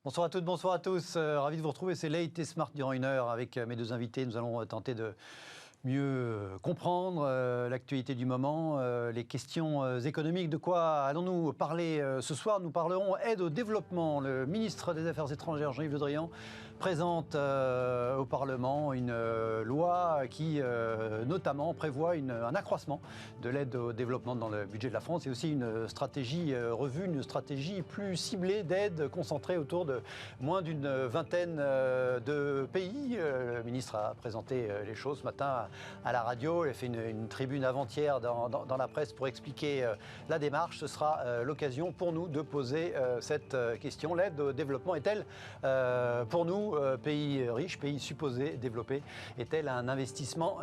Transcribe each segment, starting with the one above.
Bonsoir à toutes, bonsoir à tous. Ravi de vous retrouver. C'est Late et Smart durant une heure avec mes deux invités. Nous allons tenter de mieux comprendre l'actualité du moment, les questions économiques. De quoi allons-nous parler ce soir? Nous parlerons aide au développement. Le ministre des Affaires étrangères, Jean-Yves Le Drian, présente au Parlement une loi qui notamment prévoit un accroissement de l'aide au développement dans le budget de la France et aussi une stratégie revue, une stratégie plus ciblée d'aide concentrée autour de moins d'une vingtaine de pays. Le ministre a présenté les choses ce matin à la radio. Il a fait une tribune avant-hier dans la presse pour expliquer la démarche. Ce sera l'occasion pour nous de poser cette question. L'aide au développement est-elle pour nous, pays riches, pays supposés développés, est-elle un investissement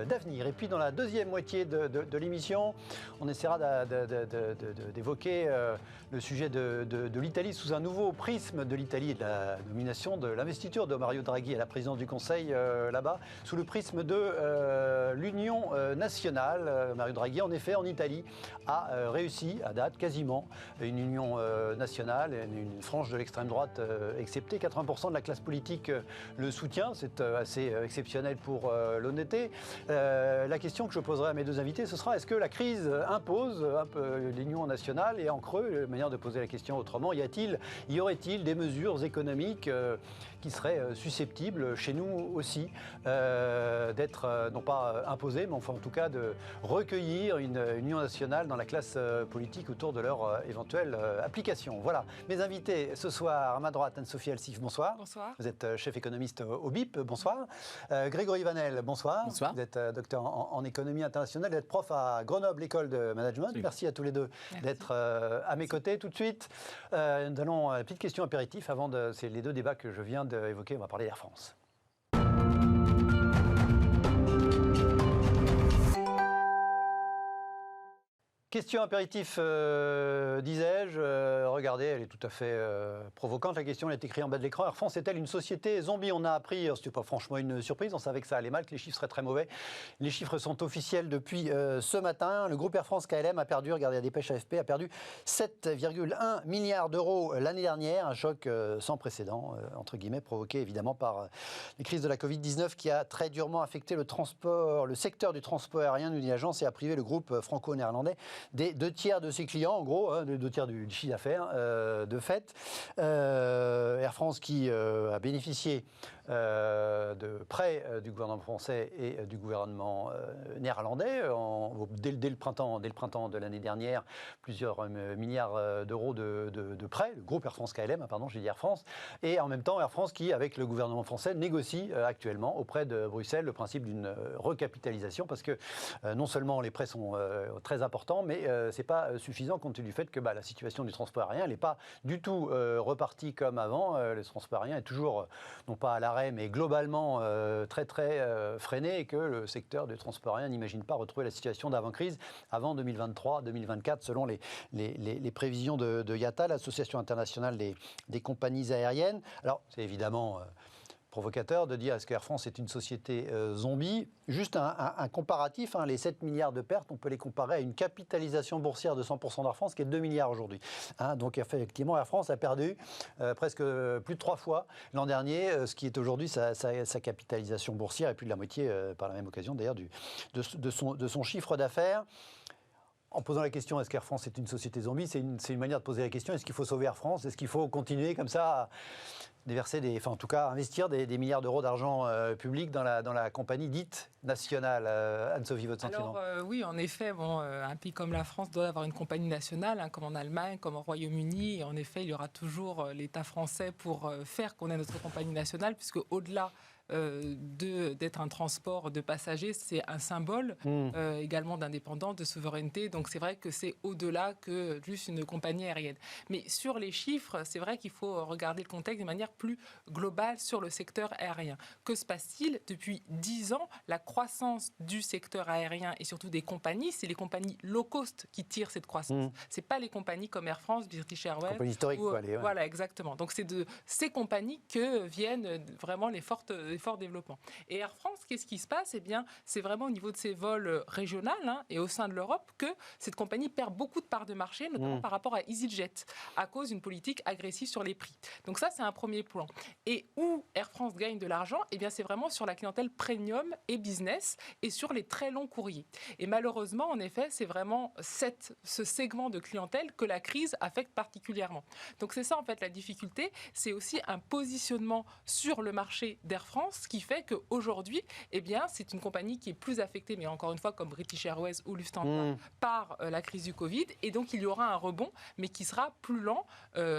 d'avenir? Et puis dans la deuxième moitié de l'émission, on essaiera d'évoquer le sujet de l'Italie sous un nouveau prisme de l'Italie et de la nomination de l'investiture de Mario Draghi à la présidence du Conseil là-bas, sous le prisme de l'Union nationale. Mario Draghi, en effet, en Italie, a réussi à date quasiment une union nationale, une frange de l'extrême droite exceptée. 80% de la classe politique le soutient, c'est assez exceptionnel pour l'honnêteté. La question que je poserai à mes deux invités, ce sera: est-ce que la crise impose un peu l'union nationale? Et en creux, la manière de poser la question autrement, y aurait-il des mesures économiques qui seraient susceptibles, chez nous aussi, d'être non pas imposées, mais enfin en tout cas de recueillir une union nationale dans la classe politique autour de leur éventuelle application. Voilà, mes invités ce soir, à ma droite, Anne-Sophie Alsif, bonsoir. Bonsoir. Vous êtes chef économiste au BIP, bonsoir. Grégory Vanel, bonsoir. Bonsoir. Vous êtes docteur en économie internationale, vous êtes prof à Grenoble, école de management. Merci à tous les deux d'être à mes côtés. Tout de suite, nous allons une petite question apéritif avant de... C'est les deux débats que je viens d'évoquer. On va parler d'Air France. Question apéritif, disais-je. Regardez, elle est tout à fait provocante. La question, elle est écrite en bas de l'écran. Air France est-elle une société zombie? On a appris, c'était pas franchement une surprise, on savait que ça allait mal, que les chiffres seraient très mauvais. Les chiffres sont officiels depuis ce matin. Le groupe Air France KLM a perdu, regardez la dépêche AFP, a perdu 7,1 milliards d'euros l'année dernière. Un choc sans précédent, entre guillemets, provoqué évidemment par les crises de la Covid-19 qui a très durement affecté le secteur du transport aérien, nous dit l'agence, et a privé le groupe franco-néerlandais des 2/3 de ses clients, en gros, des 2/3 du chiffre d'affaires, de fait. Air France qui a bénéficié de prêts du gouvernement français et du gouvernement néerlandais dès le printemps de l'année dernière, plusieurs milliards d'euros de prêts. Le groupe Air France KLM, pardon, j'ai dit Air France, et en même temps Air France qui, avec le gouvernement français, négocie actuellement auprès de Bruxelles le principe d'une recapitalisation, parce que non seulement les prêts sont très importants, mais c'est pas suffisant compte tenu du fait que la situation du transport aérien, elle n'est pas du tout repartie comme avant. Le transport aérien est toujours, non pas à l'arrêt, mais globalement très freiné, et que le secteur du transport aérien n'imagine pas retrouver la situation d'avant-crise avant 2023-2024, selon les prévisions de IATA, l'Association internationale des compagnies aériennes. Alors, c'est évidemment provocateur de dire est-ce qu'Air France est une société zombie. Juste un comparatif, les 7 milliards de pertes, on peut les comparer à une capitalisation boursière de 100% d'Air France qui est de 2 milliards aujourd'hui. Donc effectivement, Air France a perdu presque plus de 3 fois l'an dernier, ce qui est aujourd'hui sa capitalisation boursière, et plus de la moitié par la même occasion d'ailleurs de son chiffre d'affaires. En posant la question, est-ce qu'Air France est une société zombie, c'est une manière de poser la question, est-ce qu'il faut sauver Air France? Est-ce qu'il faut continuer comme ça à déverser en tout cas, investir des milliards d'euros d'argent public dans la compagnie dite nationale? Anne-Sophie, votre sentiment? Alors oui, en effet, un pays comme la France doit avoir une compagnie nationale, comme en Allemagne, comme au Royaume-Uni. Et en effet, il y aura toujours l'État français pour faire qu'on ait notre compagnie nationale, puisque au-delà d'être un transport de passagers, c'est un symbole également d'indépendance, de souveraineté. Donc c'est vrai que c'est au-delà que juste une compagnie aérienne. Mais sur les chiffres, c'est vrai qu'il faut regarder le contexte de manière plus globale sur le secteur aérien. Que se passe-t-il? Depuis 10 ans, la croissance du secteur aérien et surtout des compagnies, c'est les compagnies low cost qui tirent cette croissance. C'est pas les compagnies comme Air France, British Airways. Compagnie historique, quoi. Voilà, exactement. Donc c'est de ces compagnies que viennent vraiment les fortes des forts développements. Et Air France, qu'est-ce qui se passe? Eh bien, c'est vraiment au niveau de ses vols régionaux et au sein de l'Europe que cette compagnie perd beaucoup de parts de marché, notamment par rapport à EasyJet, à cause d'une politique agressive sur les prix. Donc ça, c'est un premier point. Et où Air France gagne de l'argent, eh bien, c'est vraiment sur la clientèle premium et business et sur les très longs courriers. Et malheureusement, en effet, c'est vraiment ce segment de clientèle que la crise affecte particulièrement. Donc c'est ça, en fait, la difficulté. C'est aussi un positionnement sur le marché d'Air France qui fait qu'aujourd'hui, eh bien, c'est une compagnie qui est plus affectée, mais encore une fois, comme British Airways ou Lufthansa, par la crise du Covid. Et donc, il y aura un rebond, mais qui sera plus lent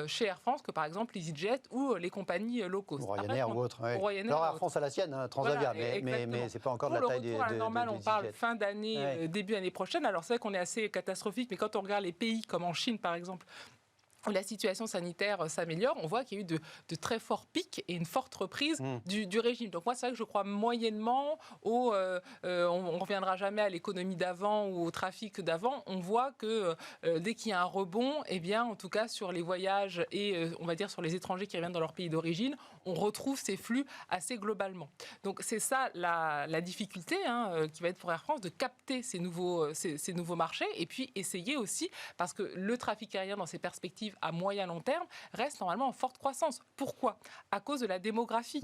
chez Air France que, par exemple, EasyJet ou les compagnies low cost. Ou Ryanair ou autre. Ouais. Alors, Air France a la sienne, Transavia, voilà, mais c'est pas encore pour de la taille des retour à la normale, on parle fin d'année, début année prochaine. Alors, c'est vrai qu'on est assez catastrophique, mais quand on regarde les pays comme en Chine, par exemple, où la situation sanitaire s'améliore, on voit qu'il y a eu de très forts pics et une forte reprise du régime. Donc moi, c'est vrai que je crois moyennement on ne reviendra jamais à l'économie d'avant ou au trafic d'avant. On voit que dès qu'il y a un rebond, eh bien, en tout cas sur les voyages et on va dire sur les étrangers qui reviennent dans leur pays d'origine, on retrouve ces flux assez globalement. Donc c'est ça la difficulté qui va être pour Air France, de capter ces nouveaux marchés et puis essayer aussi, parce que le trafic aérien dans ses perspectives à moyen long terme reste normalement en forte croissance. Pourquoi? À cause de la démographie.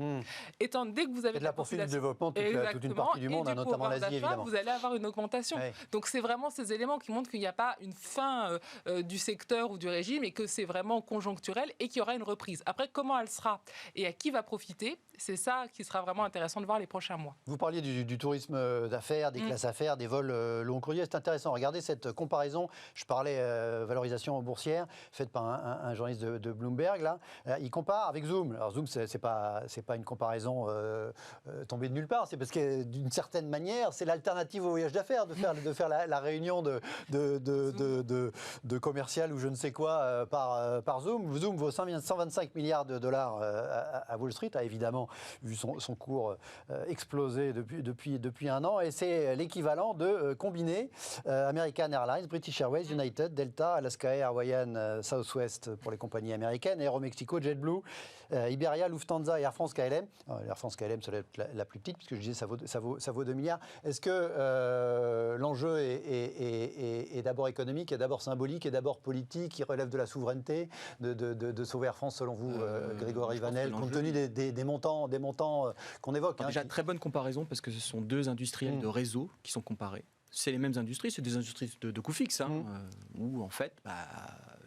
Dès que vous avez de la poursuite du développement toute une partie du monde, notamment l'Asie, évidemment. Vous allez avoir une augmentation. Donc c'est vraiment ces éléments qui montrent qu'il n'y a pas une fin du secteur ou du régime et que c'est vraiment conjoncturel et qu'il y aura une reprise. Après, comment elle sera et à qui va profiter, c'est ça qui sera vraiment intéressant de voir les prochains mois. Vous parliez du tourisme d'affaires, des classes affaires, des vols long courrier. C'est intéressant. Regardez cette comparaison. Je parlais valorisation boursière faite par un journaliste de Bloomberg. Là. Il compare avec Zoom. Alors Zoom, c'est pas une comparaison tombée de nulle part. C'est parce que d'une certaine manière, c'est l'alternative au voyage d'affaires de faire la réunion de commercial ou je ne sais quoi par Zoom. Zoom vaut 125 milliards de dollars à Wall Street, a évidemment vu son cours exploser depuis un an. Et c'est l'équivalent de combiner American Airlines, British Airways, United, Delta, Alaska Air, Hawaiian, Southwest pour les compagnies américaines, Aeromexico, JetBlue, Iberia, Lufthansa et Air France KLM. Air France KLM, ça doit être la plus petite, puisque je disais ça vaut 2 milliards. Est-ce que l'enjeu est d'abord économique, est d'abord symbolique, est d'abord politique, qui relève de la souveraineté de sauver Air France, selon vous, Grégory Vanel, compte tenu des montants qu'on évoque? Déjà, très bonne comparaison, parce que ce sont deux industriels de réseau qui sont comparés. C'est les mêmes industries, c'est des industries de coût fixe, où en fait,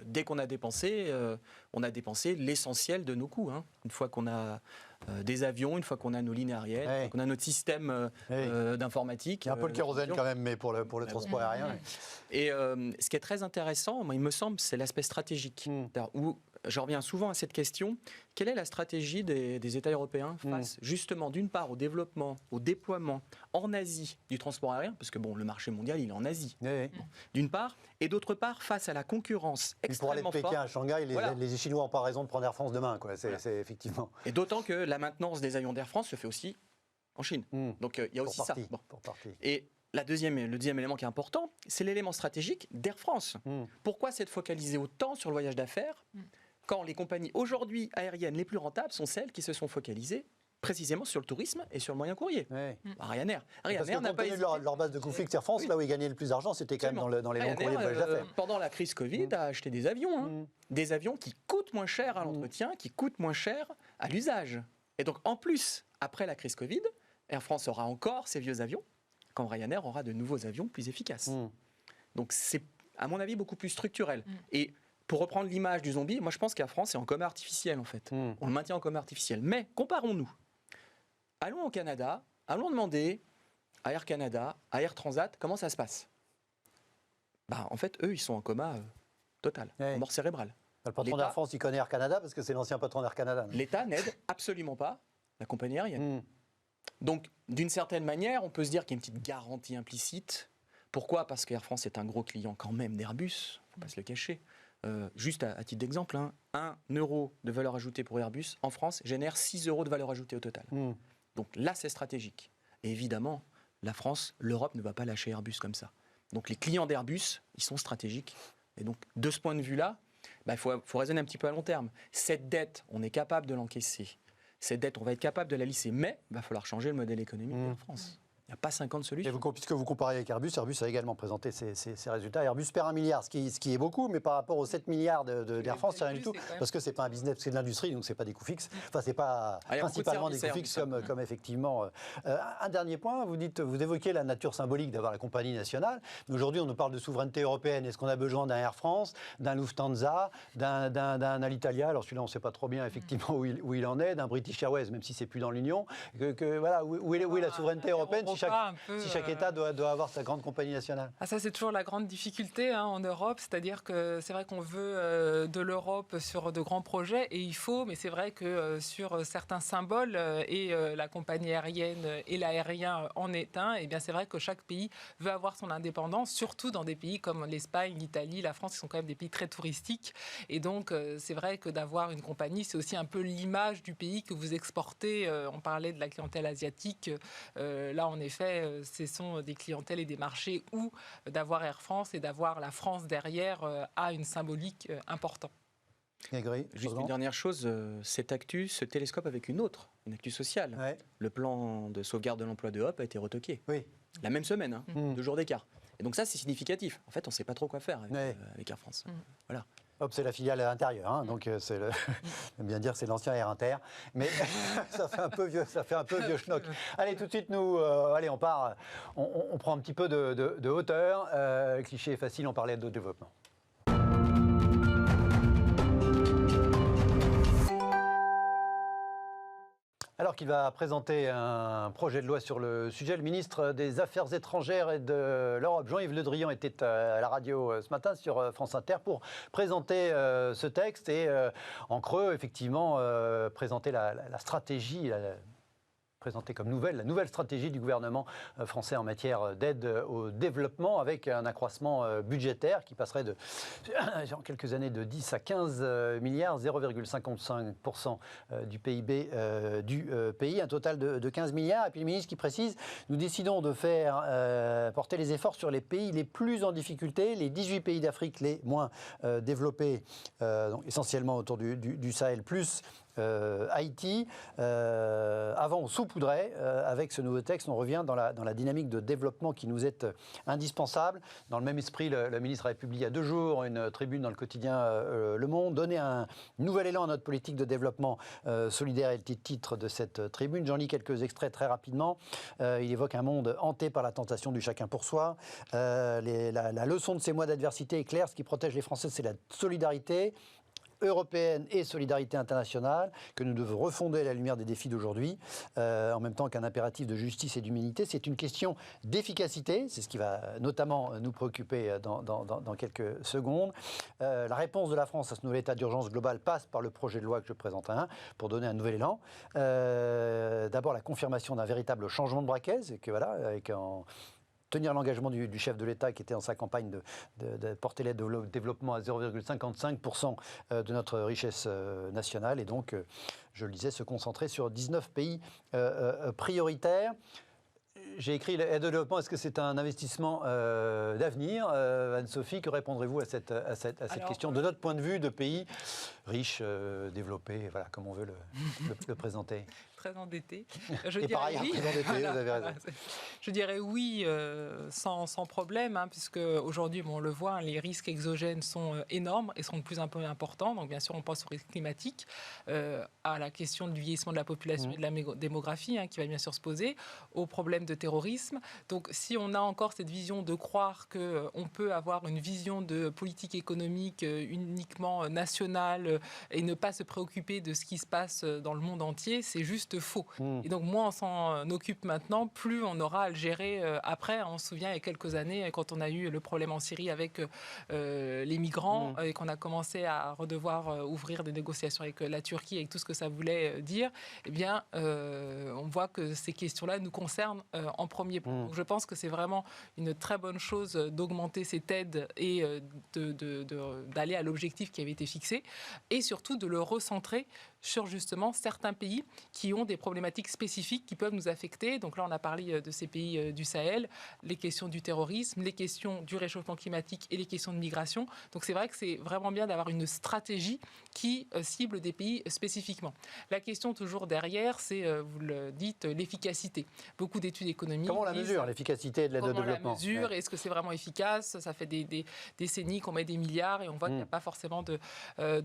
dès qu'on a dépensé l'essentiel de nos coûts. Une fois qu'on a des avions, une fois qu'on a nos lignes aériennes, qu'on a notre système d'informatique. Il y a un peu le kérosène quand même, mais pour le transport aérien. Et ce qui est très intéressant, moi, il me semble, c'est l'aspect stratégique. Où je reviens souvent à cette question, quelle est la stratégie des États européens face justement d'une part au développement, au déploiement en Asie du transport aérien, parce que le marché mondial il est en Asie, d'une part, et d'autre part face à la concurrence extrêmement forte. Pour aller de Pékin à Shanghai, les Chinois n'ont pas raison de prendre Air France demain, quoi. C'est effectivement. Et d'autant que la maintenance des avions d'Air France se fait aussi en Chine. Donc il y a aussi ça. Et le deuxième élément qui est important, c'est l'élément stratégique d'Air France. Pourquoi s'être focalisé autant sur le voyage d'affaires quand les compagnies aujourd'hui aériennes les plus rentables sont celles qui se sont focalisées précisément sur le tourisme et sur le moyen courrier. Ryanair n'a pas hésité. Leur base de coût fixe Air France, là où ils gagnaient le plus d'argent, c'était quand même dans les longs courriers de voyage d'affaires. Pendant la crise Covid, a acheté des avions. Des avions qui coûtent moins cher à l'entretien, qui coûtent moins cher à l'usage. Et donc, en plus, après la crise Covid, Air France aura encore ses vieux avions, quand Ryanair aura de nouveaux avions plus efficaces. Donc, c'est, à mon avis, beaucoup plus structurel. Et pour reprendre l'image du zombie, moi je pense qu'Air France est en coma artificiel en fait. On le maintient en coma artificiel. Mais comparons-nous. Allons au Canada, allons demander à Air Canada, à Air Transat, comment ça se passe. En fait, eux, ils sont en coma total, en mort cérébrale. Le patron d'Air France, il connaît Air Canada parce que c'est l'ancien patron d'Air Canada. L'État n'aide absolument pas la compagnie aérienne. Donc, d'une certaine manière, on peut se dire qu'il y a une petite garantie implicite. Pourquoi ? Parce qu'Air France est un gros client quand même d'Airbus, il ne faut pas se le cacher. Juste à titre d'exemple, 1 euro de valeur ajoutée pour Airbus, en France, génère 6 euros de valeur ajoutée au total. Donc là, c'est stratégique. Et évidemment, la France, l'Europe ne va pas lâcher Airbus comme ça. Donc les clients d'Airbus, ils sont stratégiques. Et donc, de ce point de vue-là, il faut raisonner un petit peu à long terme. Cette dette, on est capable de l'encaisser. Cette dette, on va être capable de la lisser, mais il va falloir changer le modèle économique de la France. Il n'y a pas 50 solutions. Et puisque vous comparez avec Airbus, Airbus a également présenté ses résultats. Airbus perd 1 milliard, ce qui est beaucoup, mais par rapport aux 7 milliards d'Air France, c'est rien du tout. Parce que ce n'est pas un business, c'est de l'industrie, donc ce n'est pas des coûts fixes. Enfin, ce n'est pas principalement des coûts fixes comme effectivement. Un dernier point, vous évoquez la nature symbolique d'avoir la compagnie nationale. Mais aujourd'hui, on nous parle de souveraineté européenne. Est-ce qu'on a besoin d'un Air France, d'un Lufthansa, d'un Alitalia? Alors celui-là, on ne sait pas trop bien effectivement où il en est, d'un British Airways, même si c'est plus dans l'Union. Voilà, où est la souveraineté européenne si chaque État doit avoir sa grande compagnie nationale? Ça, c'est toujours la grande difficulté en Europe. C'est-à-dire que c'est vrai qu'on veut de l'Europe sur de grands projets, et il faut, mais c'est vrai que sur certains symboles, et la compagnie aérienne et l'aérien en est un, et bien c'est vrai que chaque pays veut avoir son indépendance, surtout dans des pays comme l'Espagne, l'Italie, la France, qui sont quand même des pays très touristiques. Et donc, c'est vrai que d'avoir une compagnie, c'est aussi un peu l'image du pays que vous exportez. On parlait de la clientèle asiatique. Là, en effet, ce sont des clientèles et des marchés où d'avoir Air France et d'avoir la France derrière a une symbolique importante. Juste une dernière chose, cette actu se télescope avec une actu sociale. Ouais. Le plan de sauvegarde de l'emploi de Hop a été retoqué. Oui. La même semaine, 2 jours d'écart. Et donc ça, c'est significatif. En fait, on ne sait pas trop quoi faire avec Air France. Voilà. Hop, c'est la filiale intérieure, donc c'est bien dire que c'est l'ancien Air Inter, mais ça fait un peu vieux schnock. Allez, tout de suite, on part, on prend un petit peu de hauteur. Cliché est facile, on parlait de développement. Alors qu'il va présenter un projet de loi sur le sujet, le ministre des Affaires étrangères et de l'Europe, Jean-Yves Le Drian, était à la radio ce matin sur France Inter pour présenter ce texte et en creux, effectivement, présenter la stratégie, présentée comme la nouvelle stratégie du gouvernement français en matière d'aide au développement, avec un accroissement budgétaire qui passerait en quelques années de 10 à 15 milliards, 0,55% du PIB du pays, un total de 15 milliards. Et puis le ministre qui précise, nous décidons de faire porter les efforts sur les pays les plus en difficulté, les 18 pays d'Afrique les moins développés, donc essentiellement autour du Sahel, plus Haïti. Avant, on saupoudrait. Avec ce nouveau texte, on revient dans la dynamique de développement qui nous est indispensable. Dans le même esprit, le ministre avait publié il y a 2 jours une tribune dans le quotidien Le Monde, donner un nouvel élan à notre politique de développement solidaire, est le titre de cette tribune. J'en lis quelques extraits très rapidement. Il évoque un monde hanté par la tentation du chacun pour soi. La leçon de ces mois d'adversité est claire. Ce qui protège les Français, c'est la solidarité européenne et solidarité internationale, que nous devons refonder à la lumière des défis d'aujourd'hui, en même temps qu'un impératif de justice et d'humanité. C'est une question d'efficacité, c'est ce qui va notamment nous préoccuper dans quelques secondes. La réponse de la France à ce nouvel état d'urgence global passe par le projet de loi que je présente pour donner un nouvel élan. D'abord, la confirmation d'un véritable changement de braquet, c'est que tenir l'engagement du chef de l'État qui était dans sa campagne de porter l'aide au développement à 0,55% de notre richesse nationale, et donc, je le disais, se concentrer sur 19 pays prioritaires. J'ai écrit l'aide au développement, est-ce que c'est un investissement d'avenir? Anne-Sophie, que répondrez-vous à cette question de notre point de vue de pays riches, développés, voilà, comme on veut le présenter? Très endetté. Et par ailleurs, très endetté, vous avez raison. Je dirais oui, sans problème, puisque aujourd'hui, on le voit, les risques exogènes sont énormes et sont de plus en plus importants. Donc, bien sûr, on pense aux risques climatiques, à la question du vieillissement de la population et de la démographie, qui va bien sûr se poser, aux problèmes de terrorisme. Donc, si on a encore cette vision de croire qu'on peut avoir une vision de politique économique uniquement nationale et ne pas se préoccuper de ce qui se passe dans le monde entier, c'est juste faux. Et donc, moins on s'en occupe maintenant, plus on aura à le gérer après. On se souvient, il y a quelques années, quand on a eu le problème en Syrie avec les migrants et qu'on a commencé à redevoir ouvrir des négociations avec la Turquie, avec tout ce que ça voulait dire, eh bien, on voit que ces questions-là nous concernent en premier point. Donc, je pense que c'est vraiment une très bonne chose d'augmenter cette aide et d'aller à l'objectif qui avait été fixé, et surtout de le recentrer sur justement certains pays qui ont des problématiques spécifiques qui peuvent nous affecter. Donc là, on a parlé de ces pays du Sahel, les questions du terrorisme, les questions du réchauffement climatique et les questions de migration. Donc c'est vrai que c'est vraiment bien d'avoir une stratégie qui cible des pays spécifiquement. La question toujours derrière, c'est, vous le dites, l'efficacité. Beaucoup d'études économiques. Comment on la mesure, l'efficacité de l'aide au développement? Comment on la mesure? Est-ce que c'est vraiment efficace? Ça fait des décennies qu'on met des milliards et on voit qu'il n'y a pas forcément de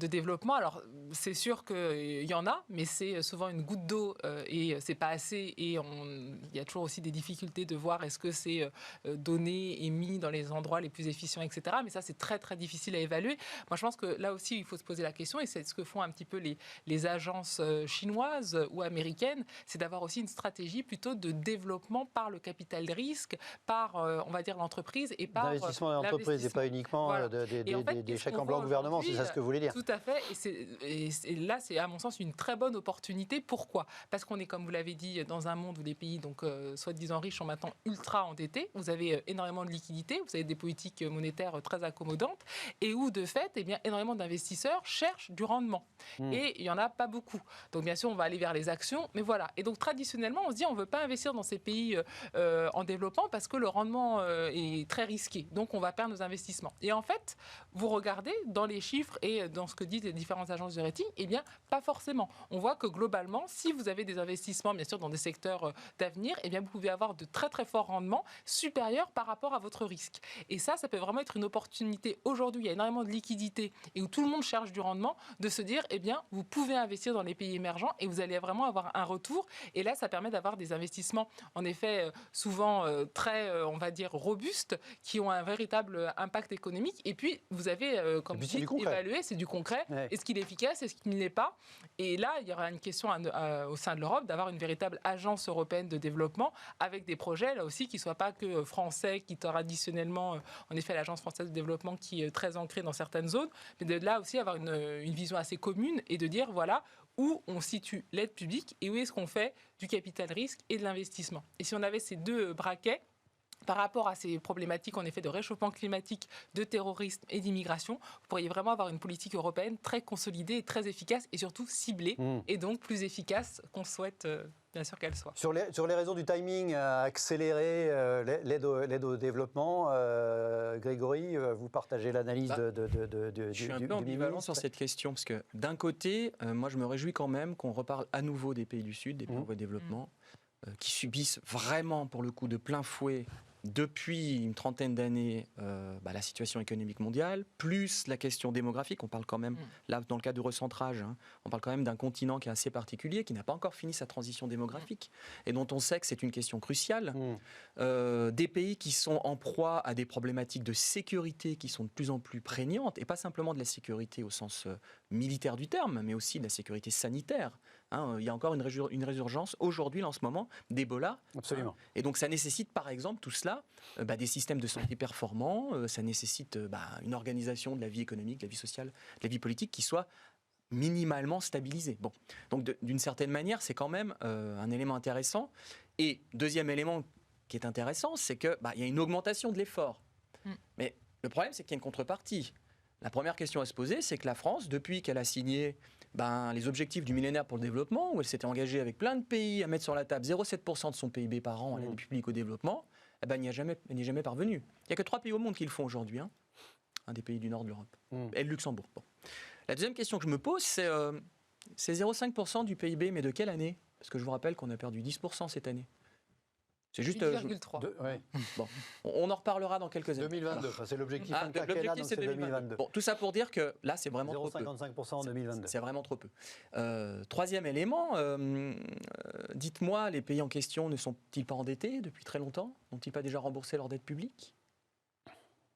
développement. Alors, c'est sûr qu'il y en a, mais c'est souvent une goutte d'eau et c'est pas assez. Et il y a toujours aussi des difficultés de voir est-ce que c'est donné et mis dans les endroits les plus efficients, etc. Mais ça, c'est très, très difficile à évaluer. Moi, je pense que là aussi, il faut se poser la question, et c'est ce que font un petit peu les agences chinoises ou américaines, c'est d'avoir aussi une stratégie plutôt de développement par le capital de risque, par, on va dire, l'entreprise et par l'investissement dans l'entreprise et pas uniquement voilà. des chèques en blanc au gouvernement, c'est ça ce que vous voulez dire? Tout à fait. Et là, c'est à mon sens une très bonne opportunité. Pourquoi? Parce qu'on est, comme vous l'avez dit, dans un monde où les pays, donc soi-disant riches, sont maintenant ultra endettés. Vous avez énormément de liquidités, vous avez des politiques monétaires très accommodantes, et où, de fait, eh bien, énormément d'investisseurs cherchent du rendement. Et il n'y en a pas beaucoup. Donc, bien sûr, on va aller vers les actions, mais voilà. Et donc, traditionnellement, on se dit, on ne veut pas investir dans ces pays en développement parce que le rendement est très risqué. Donc, on va perdre nos investissements. Et en fait, vous regardez dans les chiffres et dans ce que disent les différentes agences de rating, eh bien, pas forcément. On voit que globalement, si vous avez des investissements, bien sûr, dans des secteurs d'avenir, eh bien, vous pouvez avoir de très, très forts rendements supérieurs par rapport à votre risque. Et ça peut vraiment être une opportunité. Aujourd'hui, il y a énormément de liquidités et où tout le monde cherche du rendement, de se dire, eh bien, vous pouvez investir dans les pays émergents et vous allez vraiment avoir un retour. Et là, ça permet d'avoir des investissements, en effet, souvent très, on va dire, robustes, qui ont un véritable impact économique. Et puis, vous avez, comme vous dites, évalué, c'est du concret. Ouais. Est-ce qu'il est efficace? Est-ce qu'il ne l'est pas? Et là, il y aura une question au sein de l'Europe d'avoir une véritable agence européenne de développement avec des projets, là aussi, qui ne soient pas que français, qui traditionnellement, en effet, l'agence française de développement qui est très ancrée dans certaines zones, mais de là aussi avoir une vision assez commune et de dire, voilà, où on situe l'aide publique et où est-ce qu'on fait du capital risque et de l'investissement. Et si on avait ces deux braquets, par rapport à ces problématiques, en effet, de réchauffement climatique, de terrorisme et d'immigration, vous pourriez vraiment avoir une politique européenne très consolidée et très efficace et surtout ciblée, et donc plus efficace qu'on souhaite bien sûr qu'elle soit. Sur les raisons du timing, accélérer l'aide au développement, Grégory, vous partagez l'analyse je suis un peu ambivalent sur cette question, parce que d'un côté, moi je me réjouis quand même qu'on reparle à nouveau des pays du Sud, des pays en voie de développement, qui subissent vraiment, pour le coup, de plein fouet depuis une trentaine d'années la situation économique mondiale, plus la question démographique. On parle quand même, là dans le cas du recentrage, on parle quand même d'un continent qui est assez particulier, qui n'a pas encore fini sa transition démographique et dont on sait que c'est une question cruciale. Des pays qui sont en proie à des problématiques de sécurité qui sont de plus en plus prégnantes, et pas simplement de la sécurité au sens militaire du terme, mais aussi de la sécurité sanitaire. Il y a encore une résurgence aujourd'hui, là, en ce moment, d'Ebola. Absolument. Et donc ça nécessite par exemple tout cela, des systèmes de santé performants, ça nécessite une organisation de la vie économique, de la vie sociale, de la vie politique qui soit minimalement stabilisée. Bon. Donc d'une certaine manière, c'est quand même un élément intéressant. Et deuxième élément qui est intéressant, c'est qu'il y a une augmentation de l'effort. Mais le problème, c'est qu'il y a une contrepartie. La première question à se poser, c'est que la France, depuis qu'elle a signé les objectifs du millénaire pour le développement, où elle s'était engagée avec plein de pays à mettre sur la table 0,7% de son PIB par an à l'aide publique au développement, elle n'y est jamais parvenue. Il n'y a que 3 pays au monde qui le font aujourd'hui, un des pays du nord de l'Europe, et le Luxembourg. Bon. La deuxième question que je me pose, c'est 0,5% du PIB, mais de quelle année? Parce que je vous rappelle qu'on a perdu 10% cette année. C'est juste 8,3. Bon, on en reparlera dans quelques années. 2022, c'est l'objectif quinquennat, donc c'est 2022. Bon, tout ça pour dire que là, c'est vraiment trop peu. 0,55% en 2022. C'est vraiment trop peu. Troisième élément, dites-moi, les pays en question ne sont-ils pas endettés depuis très longtemps? N'ont-ils pas déjà remboursé leur dette publique?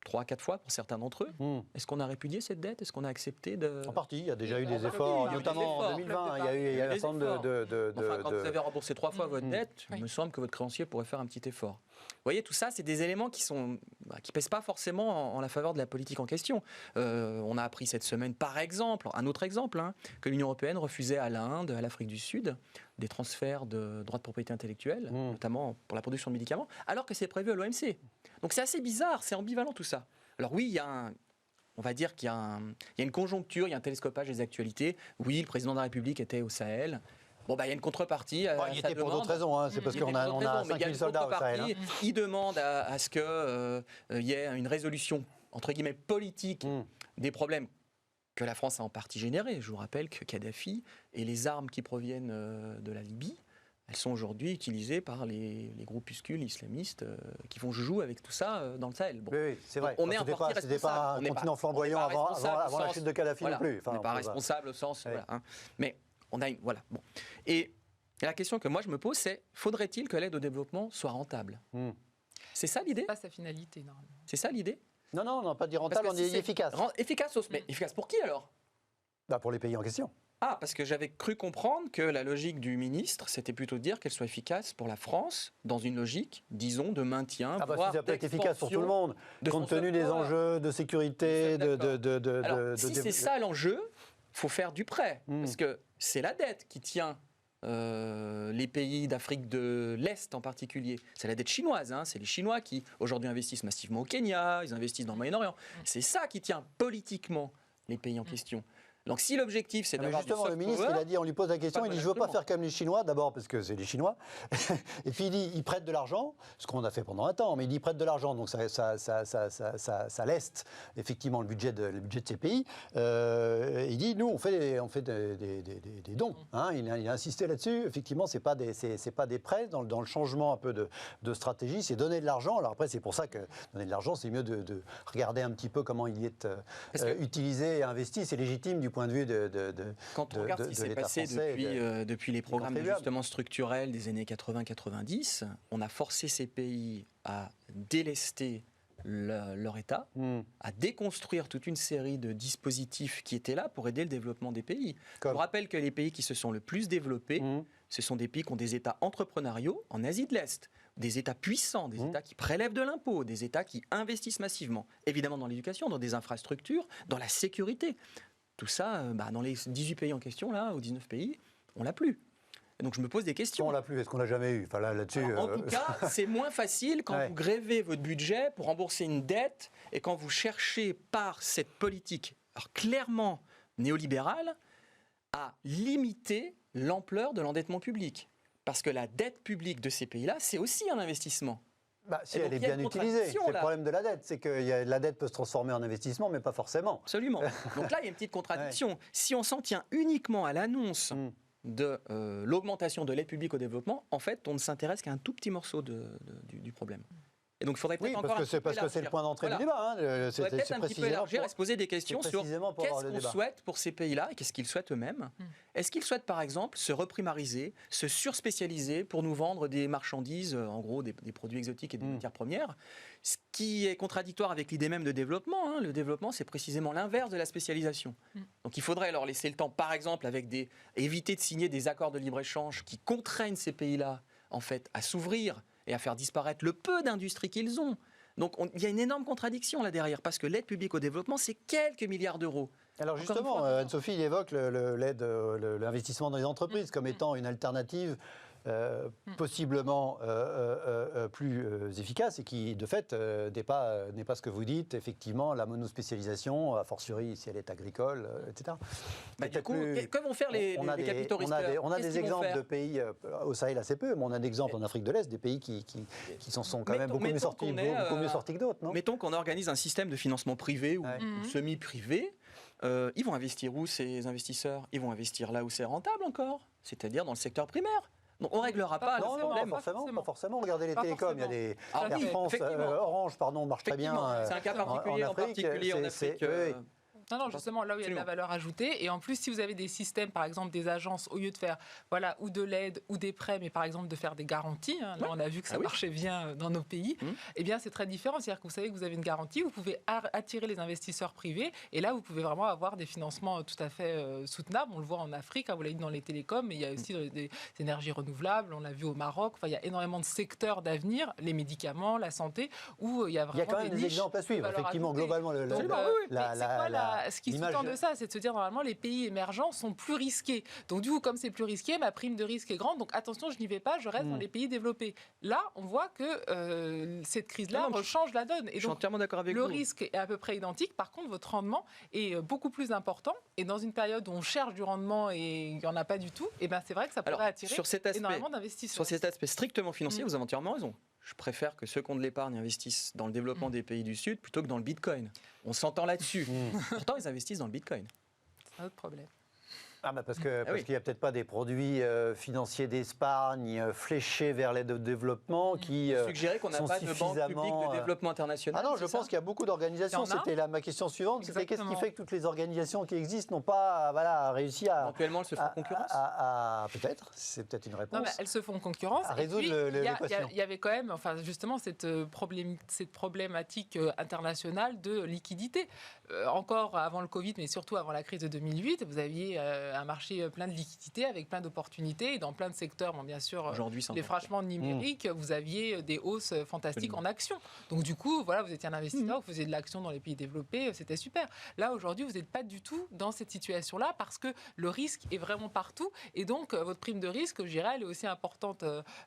3 à 4 fois pour certains d'entre eux. Est-ce qu'on a répudié cette dette? Est-ce qu'on a accepté de... En partie, il y a déjà eu des efforts, notamment en 2020. Il y a eu un certain nombre quand vous avez remboursé 3 fois votre dette, il me semble que votre créancier pourrait faire un petit effort. Vous voyez, tout ça, c'est des éléments qui pèsent pas forcément en la faveur de la politique en question. On a appris cette semaine, par exemple, un autre exemple, que l'Union européenne refusait à l'Inde, à l'Afrique du Sud, des transferts de droits de propriété intellectuelle, notamment pour la production de médicaments, alors que c'est prévu à l'OMC. Donc c'est assez bizarre, c'est ambivalent tout ça. Alors oui, on va dire qu'il y a une conjoncture, il y a un télescopage des actualités. Oui, le président de la République était au Sahel. Bon, il y a une contrepartie. Il était pour d'autres raisons, hein. C'est parce qu'on a 5000 soldats au Sahel. Hein. Il demande à ce qu'il y ait une résolution, entre guillemets, politique des problèmes que la France a en partie générés. Je vous rappelle que Kadhafi et les armes qui proviennent de la Libye, elles sont aujourd'hui utilisées par les groupuscules islamistes qui font joujou avec tout ça dans le Sahel. Bon. Oui, c'est vrai. C'était pas un continent flamboyant avant la chute de Kadhafi non plus. On n'est pas responsable au sens... Voilà, hein. Mais on a une... Voilà. Bon. Et la question que moi je me pose, c'est faudrait-il que l'aide au développement soit rentable ? C'est ça l'idée ? C'est pas sa finalité, normalement. C'est ça l'idée ? Non, on n'a pas dit rentable, on dit efficace. Efficace, mais efficace pour qui alors ? Pour les pays en question. Ah, parce que j'avais cru comprendre que la logique du ministre, c'était plutôt de dire qu'elle soit efficace pour la France, dans une logique, disons, de maintien, voire ça peut être efficace pour tout le monde, compte tenu des enjeux de sécurité, Alors, si c'est ça l'enjeu, il faut faire du prêt, parce que c'est la dette qui tient les pays d'Afrique de l'Est en particulier. C'est la dette chinoise, hein. C'est les Chinois qui aujourd'hui investissent massivement au Kenya, ils investissent dans le Moyen-Orient. C'est ça qui tient politiquement les pays en question. Donc si l'objectif c'est d'avoir justement, le ministre, il a dit, on lui pose la question, il dit je veux pas faire comme les Chinois, d'abord parce que c'est les Chinois, et puis il dit il prête de l'argent, ce qu'on a fait pendant un temps, mais il dit il prête de l'argent, donc ça leste effectivement le budget de ces pays. Il dit nous on fait des dons, hein. Il a insisté là-dessus. Effectivement, c'est pas des prêts dans le changement un peu de stratégie, c'est donner de l'argent. Alors après c'est pour ça que donner de l'argent, c'est mieux de regarder un petit peu comment il est utilisé et investi. C'est légitime du point de vue quand on regarde ce qui s'est passé depuis les programmes d'ajustement structurel des années 80-90, on a forcé ces pays à délester leur État, à déconstruire toute une série de dispositifs qui étaient là pour aider le développement des pays. Je vous rappelle que les pays qui se sont le plus développés, ce sont des pays qui ont des États entrepreneuriaux en Asie de l'Est, des États puissants, des États qui prélèvent de l'impôt, des États qui investissent massivement, évidemment dans l'éducation, dans des infrastructures, dans la sécurité. Tout ça, dans les 18 pays en question, là, ou 19 pays, on l'a plus. Et donc je me pose des questions. On l'a plus, est-ce qu'on l'a jamais eu ? Enfin, là-dessus, en tout cas, c'est moins facile quand vous grevez votre budget pour rembourser une dette et quand vous cherchez par cette politique, alors clairement néolibérale, à limiter l'ampleur de l'endettement public. Parce que la dette publique de ces pays-là, c'est aussi un investissement. Si elle est bien utilisée, c'est le problème de la dette, c'est que la dette peut se transformer en investissement, mais pas forcément. Absolument. Donc là, il y a une petite contradiction. Si on s'en tient uniquement à l'annonce de l'augmentation de l'aide publique au développement, en fait, on ne s'intéresse qu'à un tout petit morceau du problème. Et donc, il faudrait peut-être encore parce que c'est le point d'entrée du débat. Il faudrait peut-être un petit peu élargir et se poser des questions sur qu'est-ce qu'on souhaite pour ces pays-là et qu'est-ce qu'ils souhaitent eux-mêmes. Est-ce qu'ils souhaitent, par exemple, se reprimariser, se surspécialiser pour nous vendre des marchandises, en gros des produits exotiques et des matières premières, ce qui est contradictoire avec l'idée même de développement. Hein. Le développement, c'est précisément l'inverse de la spécialisation. Donc il faudrait leur laisser le temps, par exemple, éviter de signer des accords de libre-échange qui contraignent ces pays-là, en fait, à s'ouvrir et à faire disparaître le peu d'industrie qu'ils ont. Donc il y a une énorme contradiction là derrière, parce que l'aide publique au développement, c'est quelques milliards d'euros. Alors justement, Anne-Sophie évoque l'investissement dans les entreprises comme étant une alternative possiblement plus efficace et qui, de fait, n'est pas ce que vous dites, effectivement, la monospécialisation, a fortiori si elle est agricole, etc. Du coup, que vont faire les capitaux risqueurs ? On a des exemples de pays, au Sahel assez peu, mais on a des exemples en Afrique de l'Est, des pays qui s'en sont quand même beaucoup mieux sortis que d'autres, non ? Mettons qu'on organise un système de financement privé ou semi-privé. Ils vont investir où, ces investisseurs ? Ils vont investir là où c'est rentable encore, c'est-à-dire dans le secteur primaire. Donc on ne réglera pas le problème. Pas forcément. Regardez les télécoms, il y a des Air France, Orange, marche très bien. C'est un cas particulier en Afrique. Non, justement, là où il y a de la valeur ajoutée. Et en plus, si vous avez des systèmes, par exemple, des agences, au lieu de faire ou de l'aide ou des prêts, mais par exemple de faire des garanties, là on a vu que ça marchait bien dans nos pays, eh bien c'est très différent. C'est-à-dire que vous savez que vous avez une garantie, vous pouvez attirer les investisseurs privés, et là, vous pouvez vraiment avoir des financements tout à fait soutenables. On le voit en Afrique, vous l'avez dit dans les télécoms, mais il y a aussi des énergies renouvelables, on l'a vu au Maroc. Enfin, il y a énormément de secteurs d'avenir, les médicaments, la santé, où il y a vraiment quand même des exemples à suivre. Effectivement, globalement, Ce qui sous-tend de ça, c'est de se dire normalement les pays émergents sont plus risqués. Donc du coup, comme c'est plus risqué, ma prime de risque est grande. Donc attention, je n'y vais pas, je reste dans les pays développés. Là, on voit que cette crise-là change la donne. Et je suis entièrement d'accord avec vous. Le risque est à peu près identique. Par contre, votre rendement est beaucoup plus important. Et dans une période où on cherche du rendement et il n'y en a pas du tout, et ben c'est vrai que ça pourrait attirer énormément d'investisseurs. Sur cet aspect strictement financier, vous avez entièrement raison. Je préfère que ceux qui ont de l'épargne investissent dans le développement des pays du Sud plutôt que dans le Bitcoin. On s'entend là-dessus. Pourtant, ils investissent dans le Bitcoin. C'est un autre problème. Parce qu'il n'y a peut-être pas des produits financiers d'épargne fléchés vers l'aide au développement qui suggérer qu'on n'a pas de banque publique de développement international. Ah non, je pense qu'il y a beaucoup d'organisations. C'était ma question suivante. C'était qu'est-ce qui fait que toutes les organisations qui existent n'ont pas réussi à... Éventuellement, elles se font concurrence. Peut-être, c'est peut-être une réponse. Non, mais elles se font concurrence. À résoudre l'équation. Il y avait quand même, justement, cette problématique internationale de liquidité. Encore avant le Covid, mais surtout avant la crise de 2008, vous aviez un marché plein de liquidités avec plein d'opportunités et dans plein de secteurs, bien sûr, les franchement numériques, vous aviez des hausses fantastiques en actions. Donc du coup, voilà, vous étiez un investisseur, vous faisiez de l'action dans les pays développés, c'était super. Là, aujourd'hui, vous n'êtes pas du tout dans cette situation-là parce que le risque est vraiment partout et donc votre prime de risque, je dirais, elle est aussi importante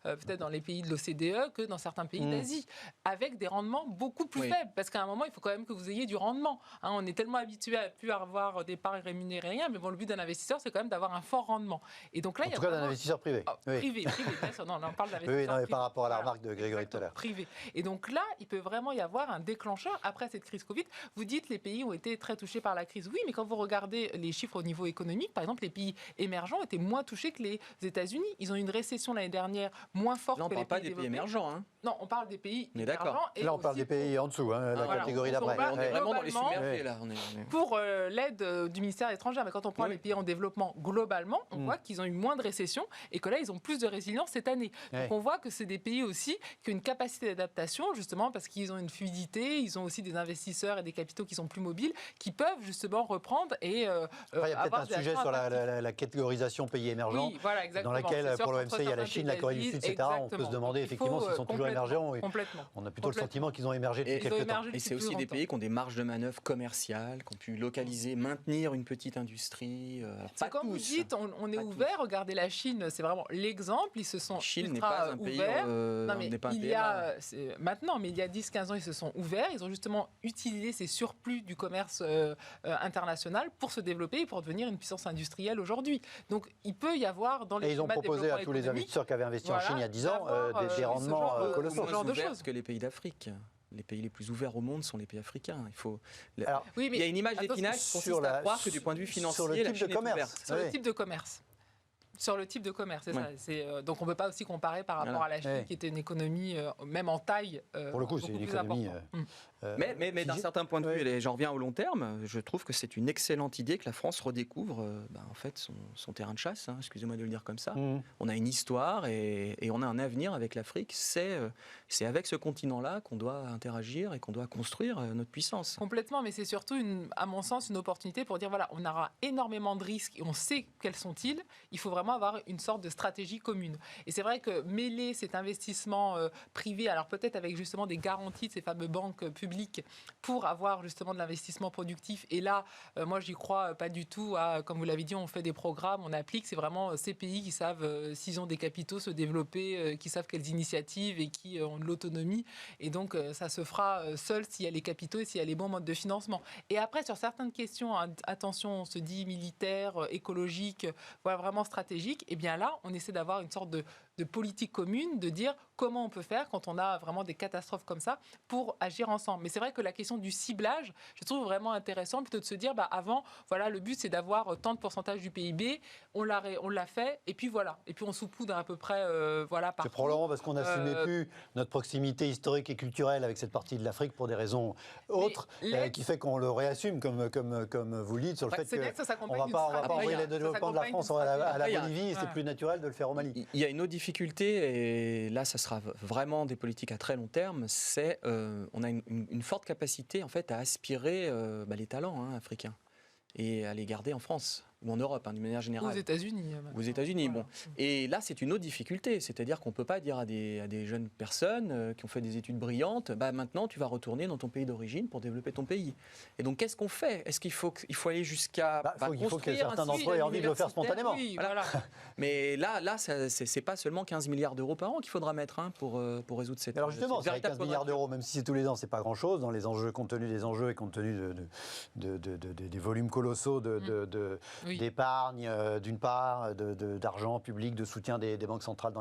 peut-être dans les pays de l'OCDE que dans certains pays d'Asie, avec des rendements beaucoup plus faibles. Parce qu'à un moment, il faut quand même que vous ayez du rendement. On est tellement habitué à plus avoir d'épargne rémunérée, rien, mais bon, le but d'un investisseur, c'est quand même d'avoir un fort rendement. Et donc là, en tout cas, d'un investisseur privé. Privé, bien sûr. Non, on parle d'investisseur privé. Par rapport à la remarque de Grégory tout à l'heure. Privé. Et donc là, il peut vraiment y avoir un déclencheur après cette crise Covid. Vous dites les pays ont été très touchés par la crise. Oui, mais quand vous regardez les chiffres au niveau économique, par exemple, les pays émergents étaient moins touchés que les États-Unis. Ils ont eu une récession l'année dernière moins forte que les pays développés. Là, on ne parle pas des pays émergents. Hein. Non, on parle des pays émergents. Et là, on parle des pays en dessous, la catégorie d'après. On est vraiment dans les submergés, là. Pour l'aide du ministère étranger, mais quand on prend les pays en développement globalement, on voit qu'ils ont eu moins de récession et que là, ils ont plus de résilience cette année. Donc, on voit que c'est des pays aussi qui ont une capacité d'adaptation, justement, parce qu'ils ont une fluidité, ils ont aussi des investisseurs et des capitaux qui sont plus mobiles, qui peuvent justement reprendre et il y a peut-être un sujet sur la catégorisation pays émergents, dans laquelle, pour l'OMC, il y a la Chine, la Corée du Sud, etc. On peut se demander effectivement s'ils sont toujours émergents. On a plutôt le sentiment qu'ils ont émergé depuis quelques temps. Et c'est aussi des pays qui ont des marges de manœuvre commerciales, qui ont pu localiser, maintenir une petite industrie. C'est comme vous dites, on est ouvert. Regardez la Chine, c'est vraiment l'exemple. Ils se sont ultra ouverts. Maintenant, mais il y a 10-15 ans, ils se sont ouverts. Ils ont justement utilisé ces surplus du commerce international pour se développer et pour devenir une puissance industrielle aujourd'hui. Donc, il peut y avoir dans les Et ils ont proposé à tous les investisseurs qui avaient investi en Chine il y a 10 ans des rendements colossaux. Ce genre de choses que les pays d'Afrique. Les pays les plus ouverts au monde sont les pays africains. Il y a une image d'Épinal qui consiste à croire que du point de vue financier, sur le type de commerce. Sur le type de commerce. Sur le type de commerce, c'est ça. Donc on ne peut pas aussi comparer par rapport à la Chine, qui était une économie, même en taille, pour le coup, c'est une économie. Mais d'un certain point de vue, et j'en reviens au long terme, je trouve que c'est une excellente idée que la France redécouvre en fait son terrain de chasse, excusez-moi de le dire comme ça. On a une histoire et on a un avenir avec l'Afrique. C'est avec ce continent-là qu'on doit interagir et qu'on doit construire notre puissance. Complètement, mais c'est surtout, à mon sens, une opportunité pour dire, voilà, on aura énormément de risques et on sait quels sont-ils. Il faut vraiment avoir une sorte de stratégie commune. Et c'est vrai que mêler cet investissement privé, alors peut-être avec justement des garanties de ces fameuses banques publiques pour avoir justement de l'investissement productif. Et là, moi, j'y crois pas du tout. Comme vous l'avez dit, on fait des programmes, on applique. C'est vraiment ces pays qui savent, s'ils ont des capitaux, se développer, qui savent quelles initiatives et qui ont de l'autonomie. Et donc, ça se fera seul s'il y a les capitaux et s'il y a les bons modes de financement. Et après, sur certaines questions, attention, on se dit militaire, écologique, voilà, vraiment stratégique, et bien là, on essaie d'avoir une sorte de politique commune, de dire comment on peut faire quand on a vraiment des catastrophes comme ça pour agir ensemble. Mais c'est vrai que la question du ciblage, je trouve vraiment intéressant plutôt de se dire, avant, voilà, le but c'est d'avoir tant de pourcentage du PIB, on l'a fait, et puis voilà. Et puis on saupoudre à peu près, voilà, partout. C'est probablement parce qu'on n'assumait plus notre proximité historique et culturelle avec cette partie de l'Afrique pour des raisons autres, qui fait qu'on le réassume, comme vous le dites, sur le fait qu'on ne va pas envoyer le développement de la France à la Bolivie, c'est plus naturel de le faire au Mali. Il y a une autre difficulté, et là, ça sera vraiment des politiques à très long terme, c'est on a une forte capacité en fait à aspirer les talents africains et à les garder en France. ou en Europe, d'une manière générale. Aux États-Unis. Aux États-Unis, Voilà. bon. Et là, c'est une autre difficulté, c'est-à-dire qu'on ne peut pas dire à des jeunes personnes qui ont fait des études brillantes, maintenant tu vas retourner dans ton pays d'origine pour développer ton pays. Et donc, qu'est-ce qu'on fait? Est-ce qu'il faut aller jusqu'à il faut que construire certains un d'entre eux aient envie de le faire spontanément. Oui, Voilà. Mais là, c'est pas seulement 15 milliards d'euros par an qu'il faudra mettre pour résoudre cette Alors justement, cette c'est vrai, 15 véritable milliards d'euros, même si c'est tous les ans, c'est pas grand-chose dans les enjeux, compte tenu des enjeux et compte tenu des volumes colossaux d'épargne, d'une part, d'argent public, de soutien des banques centrales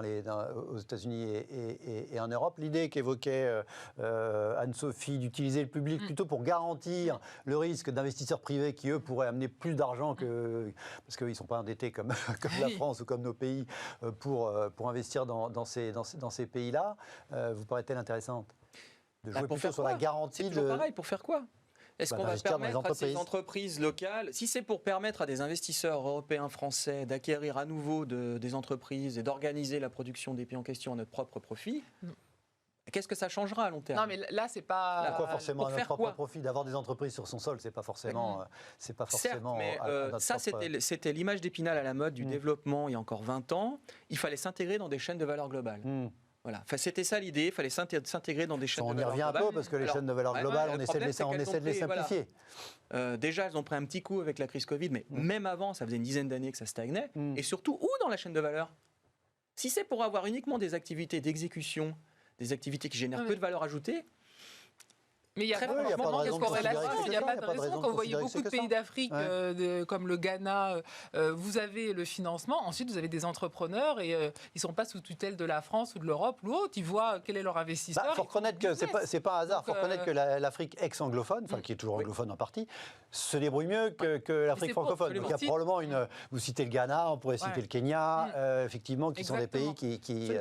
aux États-Unis et en Europe. L'idée qu'évoquait Anne-Sophie d'utiliser le public plutôt pour garantir le risque d'investisseurs privés qui, eux, pourraient amener plus d'argent parce qu'ils ne sont pas endettés comme la France ou comme nos pays pour investir dans ces pays-là, vous paraît-elle intéressante de jouer plutôt sur la garantie C'est toujours pareil, pour faire quoi? Est-ce qu'on va permettre à ces entreprises locales, si c'est pour permettre à des investisseurs européens, français d'acquérir à nouveau des entreprises et d'organiser la production des pays en question à notre propre profit, qu'est-ce que ça changera à long terme? Non, mais là, c'est pas. Pourquoi forcément à notre propre profit d'avoir des entreprises sur son sol? C'est pas forcément. Certes, mais ça, c'était l'image d'Épinal à la mode du développement il y a encore 20 ans. Il fallait s'intégrer dans des chaînes de valeur globale. Voilà. Enfin, c'était ça l'idée, il fallait s'intégrer dans des chaînes de valeur globale. On y revient un peu parce que les chaînes de valeur globale, on essaie de les simplifier. Déjà, elles ont pris un petit coup avec la crise Covid, mais même avant, ça faisait une dizaine d'années que ça stagnait. Et surtout, où dans la chaîne de valeur? Si c'est pour avoir uniquement des activités d'exécution, des activités qui génèrent peu de valeur ajoutée, mais il n'y a pas de corrélation, il n'y a pas de raison. Quand vous voyez beaucoup de pays d'Afrique, comme le Ghana, vous avez le financement, ensuite vous avez des entrepreneurs et ils ne sont pas sous tutelle de la France ou de l'Europe ou autre, ils voient quel est leur investisseur. Il faut reconnaître que ce n'est pas un hasard, il faut reconnaître que l'Afrique ex-anglophone, qui est toujours anglophone en partie, se débrouille mieux que l'Afrique francophone. Donc il y a probablement vous citez le Ghana, on pourrait citer le Kenya, effectivement, qui sont des pays qui...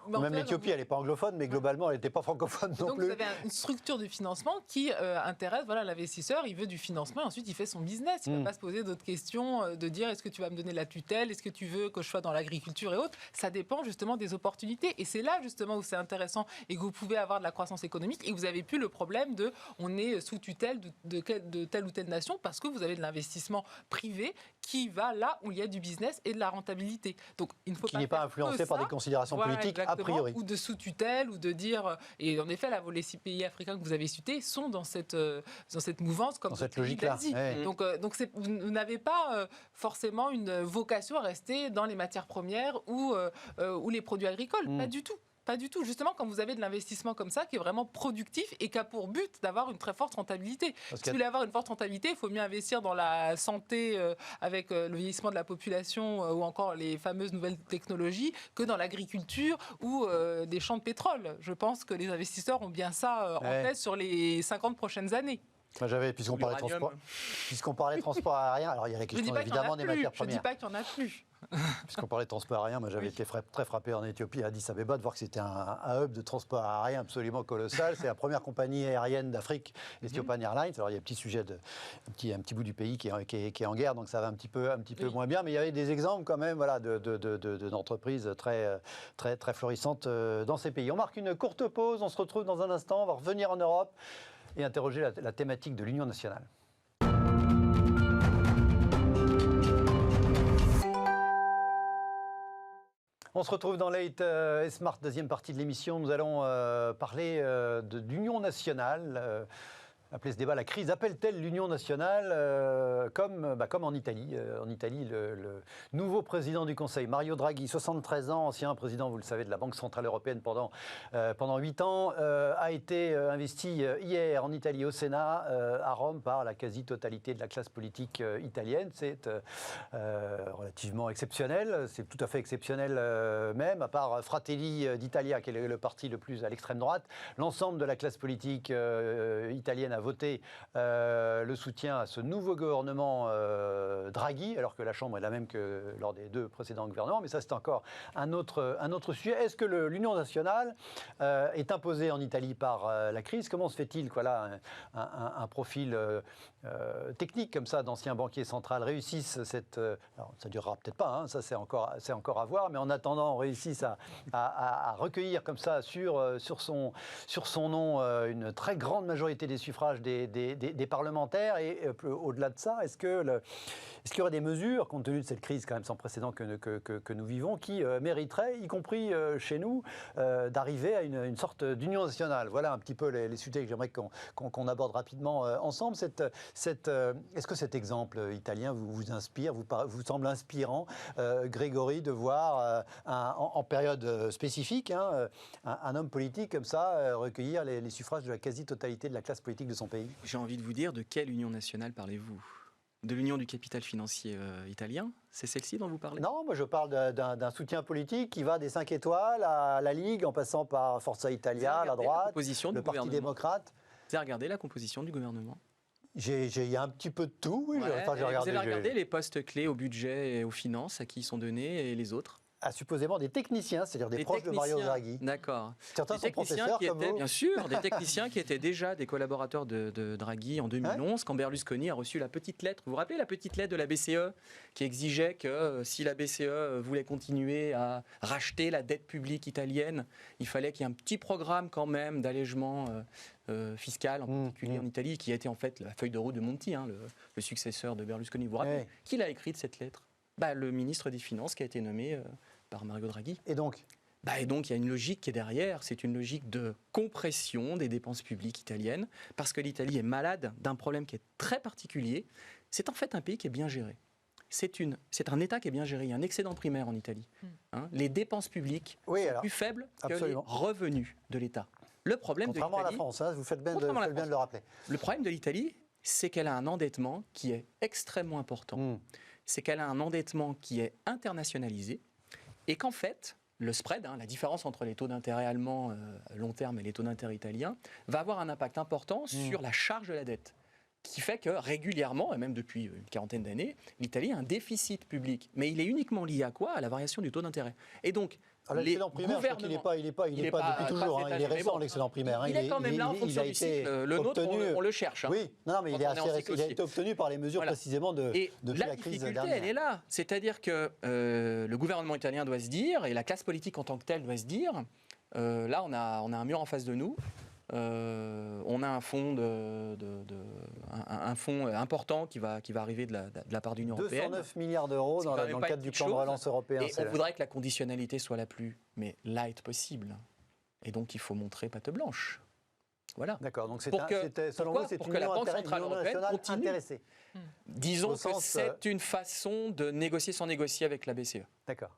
Même l'Éthiopie, elle n'est pas anglophone, mais globalement, elle n'était pas francophone non plus. Donc vous avez une structure de financement qui intéresse l'investisseur, il veut du financement et ensuite il fait son business. Il ne va pas se poser d'autres questions, de dire est-ce que tu vas me donner la tutelle, est-ce que tu veux que je sois dans l'agriculture et autres. Ça dépend justement des opportunités. Et c'est là justement où c'est intéressant et que vous pouvez avoir de la croissance économique et vous n'avez plus le problème de on est sous tutelle de telle ou telle nation parce que vous avez de l'investissement privé qui va là où il y a du business et de la rentabilité. Donc il ne faut qui n'est pas influencé par des considérations politiques a priori. Ou de sous-tutelle ou de dire... Et en effet, les 6 pays africains que vous avez cités sont dans cette mouvance, comme dans cette logique-là. Ouais. Donc vous n'avez pas forcément une vocation à rester dans les matières premières ou les produits agricoles. Pas du tout. Pas du tout. Justement, quand vous avez de l'investissement comme ça, qui est vraiment productif et qui a pour but d'avoir une très forte rentabilité. Si vous voulez avoir une forte rentabilité, il faut mieux investir dans la santé avec le vieillissement de la population ou encore les fameuses nouvelles technologies que dans l'agriculture ou des champs de pétrole. Je pense que les investisseurs ont bien ça en tête sur les 50 prochaines années. Puisqu'on parlait de transport aérien, alors il y a la question évidemment des matières premières. Je ne dis pas qu'il n'y en a plus. Puisqu'on parlait de transport aérien, moi j'avais été très frappé en Éthiopie, à Addis Abeba, de voir que c'était un hub de transport aérien absolument colossal. C'est la première compagnie aérienne d'Afrique, Ethiopian Airlines. Alors il y a un petit sujet, un petit bout du pays qui est en guerre, donc ça va un petit peu moins bien. Mais il y avait des exemples quand même d'entreprises très florissantes dans ces pays. On marque une courte pause, on se retrouve dans un instant, on va revenir en Europe et interroger la thématique de l'Union nationale. On se retrouve dans Late Smart, deuxième partie de l'émission. Nous allons parler d'Union nationale. Appelé ce débat, la crise appelle-t-elle l'Union nationale comme en Italie. En Italie, le nouveau président du Conseil, Mario Draghi, 73 ans, ancien président, vous le savez, de la Banque Centrale Européenne pendant 8 ans, a été investi hier en Italie au Sénat, à Rome, par la quasi-totalité de la classe politique italienne. C'est relativement exceptionnel, c'est tout à fait exceptionnel même, à part Fratelli d'Italia, qui est le parti le plus à l'extrême droite. L'ensemble de la classe politique italienne a voté le soutien à ce nouveau gouvernement Draghi, alors que la Chambre est la même que lors des 2 précédents gouvernements. Mais ça, c'est encore un autre sujet. Est-ce que l'Union nationale est imposée en Italie par la crise? Comment se fait-il que un profil technique comme ça d'ancien banquier central réussisse cette... alors, ça ne durera peut-être pas, hein, ça c'est encore à voir, mais en attendant, on réussisse à recueillir comme ça sur son nom une très grande majorité des suffrages suffrage des parlementaires. Et au-delà de ça, est-ce qu'il y aurait des mesures, compte tenu de cette crise quand même sans précédent que nous vivons, qui mériteraient, y compris chez nous, d'arriver à une sorte d'union nationale? Voilà un petit peu les sujets que j'aimerais qu'on aborde rapidement ensemble. Est-ce que cet exemple italien vous inspire, vous semble inspirant, Grégory, de voir en période spécifique un homme politique comme ça recueillir les suffrages de la quasi-totalité de la classe politique de son pays? J'ai envie de vous dire, de quelle union nationale parlez-vous? De l'union du capital financier italien? C'est celle-ci dont vous parlez? Non, moi je parle d'un soutien politique qui va des 5 étoiles à la Ligue, en passant par Forza Italia, la droite, le Parti démocrate. Vous avez regardé la composition du gouvernement? Il y a un petit peu de tout, oui. Ouais, vous avez regardé les postes clés au budget et aux finances, à qui ils sont donnés, et les autres? Supposément des techniciens, c'est-à-dire des proches de Mario Draghi. D'accord. Certains sont professeurs comme vous. Bien sûr, des techniciens qui étaient déjà des collaborateurs de Draghi en 2011, quand Berlusconi a reçu la petite lettre. Vous vous rappelez la petite lettre de la BCE qui exigeait que si la BCE voulait continuer à racheter la dette publique italienne, il fallait qu'il y ait un petit programme quand même d'allègement fiscal, en particulier en Italie, qui a été en fait la feuille de route de Monti, le successeur de Berlusconi. Vous vous rappelez qui l'a écrite cette lettre? Le ministre des Finances qui a été nommé par Mario Draghi. Et donc il y a une logique qui est derrière, c'est une logique de compression des dépenses publiques italiennes, parce que l'Italie est malade d'un problème qui est très particulier. C'est en fait un pays qui est bien géré. C'est un État qui est bien géré. Il y a un excédent primaire en Italie. Les dépenses publiques sont plus faibles que les revenus de l'État. Le problème contrairement à la France, vous faites bien de le rappeler. Le problème de l'Italie, c'est qu'elle a un endettement qui est extrêmement important. C'est qu'elle a un endettement qui est internationalisé et qu'en fait, le spread, la différence entre les taux d'intérêt allemands long terme et les taux d'intérêt italiens, va avoir un impact important sur la charge de la dette, qui fait que régulièrement, et même depuis une quarantaine d'années, l'Italie a un déficit public. Mais il est uniquement lié à quoi? À la variation du taux d'intérêt. Et donc, l'excédent primaire, il n'est pas depuis toujours. Il est récent, l'excédent primaire. Il est quand même là en fonction du cycle. Le nôtre, on le cherche. Oui, non, mais il a été obtenu par les mesures précisément depuis la crise dernière. La difficulté, elle est là. C'est-à-dire que le gouvernement italien doit se dire, et la classe politique en tant que telle doit se dire, là, on a un mur en face de nous. On a un fonds, un fonds important qui va arriver de la part de l'Union européenne. 209 milliards d'euros dans le cadre du plan de relance européen. Et on voudrait que la conditionnalité soit la plus light possible. Et donc, il faut montrer patte blanche. Voilà. D'accord, donc selon vous, c'est pour que la Banque centrale européenne continue. Intéressée. Disons que c'est une façon de négocier sans négocier avec la BCE. D'accord.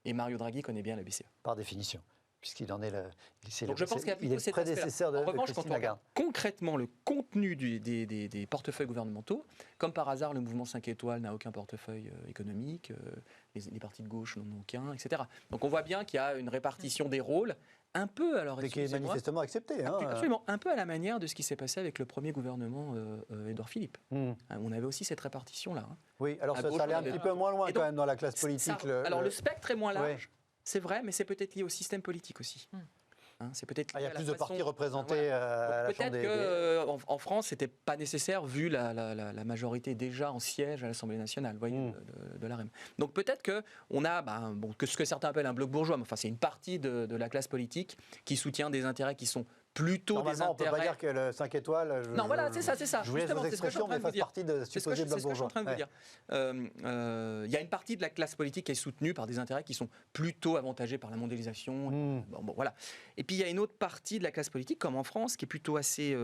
Et Mario Draghi connaît bien la BCE. Par définition. Puisqu'il en est Donc je pense qu'il y a plutôt cet prédécesseur de En revanche, quand on Lagarde. regarde concrètement le contenu des portefeuilles gouvernementaux, comme par hasard, le mouvement 5 étoiles n'a aucun portefeuille économique, les partis de gauche n'en ont aucun, etc. Donc on voit bien qu'il y a une répartition des rôles un peu, alors qui est manifestement accepté. Absolument, un peu à la manière de ce qui s'est passé avec le premier gouvernement Édouard Philippe. On avait aussi cette répartition-là. Oui, alors ça allait un petit peu moins loin quand même dans la classe politique. Le spectre est moins large. C'est vrai, mais c'est peut-être lié au système politique aussi. C'est peut-être il y a plus de partis représentés à la Chambre peut-être qu'en France, c'était pas nécessaire vu la majorité déjà en siège à l'Assemblée nationale, vous voyez, de l'AREM. Donc peut-être qu'on a ce que certains appellent un bloc bourgeois, mais enfin c'est une partie de la classe politique qui soutient des intérêts qui sont plutôt des intérêts. On ne peut pas dire que le 5 étoiles. C'est ça. Je vous laisse vos expressions, mais fasse partie de supposé bloc bourgeois. C'est ce que je suis en train de vous dire. Il y a une partie de la classe politique qui est soutenue par des intérêts qui sont plutôt avantagés par la mondialisation. Voilà. Et puis il y a une autre partie de la classe politique, comme en France, qui est plutôt assez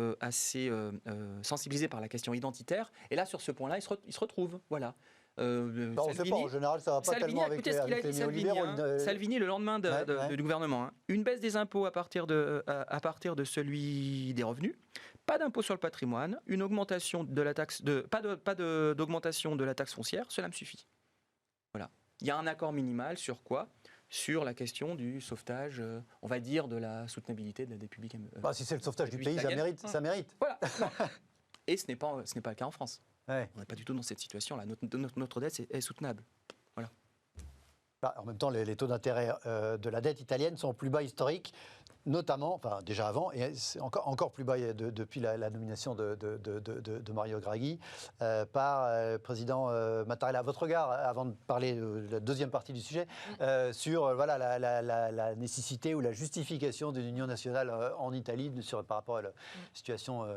sensibilisée par la question identitaire. Et là, sur ce point-là, ils se retrouvent. Voilà. On ne sait pas, en général, ça ne va pas Salvini, tellement avec les néolibéraux. Salvini, le lendemain du gouvernement, une baisse des impôts à partir de celui des revenus, pas d'impôt sur le patrimoine, une augmentation de la taxe, pas d'augmentation de la taxe foncière, cela me suffit. Voilà. Il y a un accord minimal sur quoi ? Sur la question du sauvetage, on va dire, de la soutenabilité de la dette publique. Si c'est le sauvetage du pays, ça mérite. Voilà. Et ce n'est pas le cas en France. Ouais. On n'est pas du tout dans cette situation-là. Notre dette est soutenable. Voilà. En même temps, les taux d'intérêt de la dette italienne sont plus bas historiques, notamment, déjà avant, et c'est encore plus bas depuis la nomination de Mario Draghi par le président Mattarella. Votre regard, avant de parler de la deuxième partie du sujet, sur la nécessité ou la justification d'une union nationale en Italie par rapport à la situation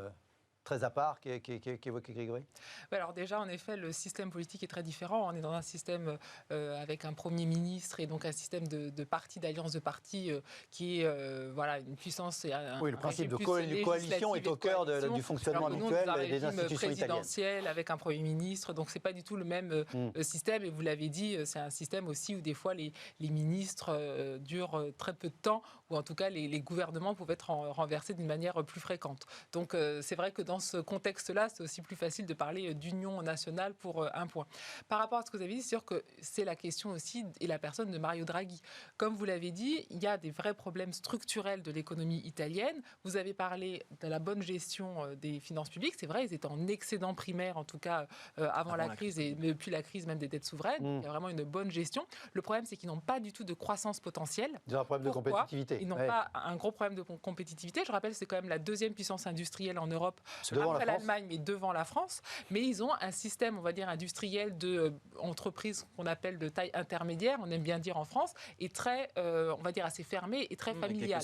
très à part qu'évoquait Grégory? Alors déjà, en effet, le système politique est très différent. On est dans un système avec un Premier ministre et donc un système de partis, d'alliance de partis qui est une puissance. Oui, le principe de coalition est au cœur du fonctionnement habituel des institutions italiennes. Avec un Premier ministre, donc c'est pas du tout le même système. Et vous l'avez dit, c'est un système aussi où des fois les ministres durent très peu de temps, ou en tout cas les gouvernements peuvent être renversés d'une manière plus fréquente. Donc c'est vrai que dans ce contexte-là, c'est aussi plus facile de parler d'union nationale pour un point. Par rapport à ce que vous avez dit, c'est sûr que c'est la question aussi et la personne de Mario Draghi. Comme vous l'avez dit, il y a des vrais problèmes structurels de l'économie italienne. Vous avez parlé de la bonne gestion des finances publiques. C'est vrai, ils étaient en excédent primaire, en tout cas avant la crise et depuis la crise même des dettes souveraines. Il y a vraiment une bonne gestion. Le problème, c'est qu'ils n'ont pas du tout de croissance potentielle. Ils ont un problème de compétitivité. Ils n'ont pas un gros problème de compétitivité. Je rappelle, c'est quand même la deuxième puissance industrielle en Europe, après l'Allemagne, mais devant la France. Mais ils ont un système, on va dire, industriel d'entreprise qu'on appelle de taille intermédiaire, on aime bien dire en France, et très, on va dire, assez fermé et très familial.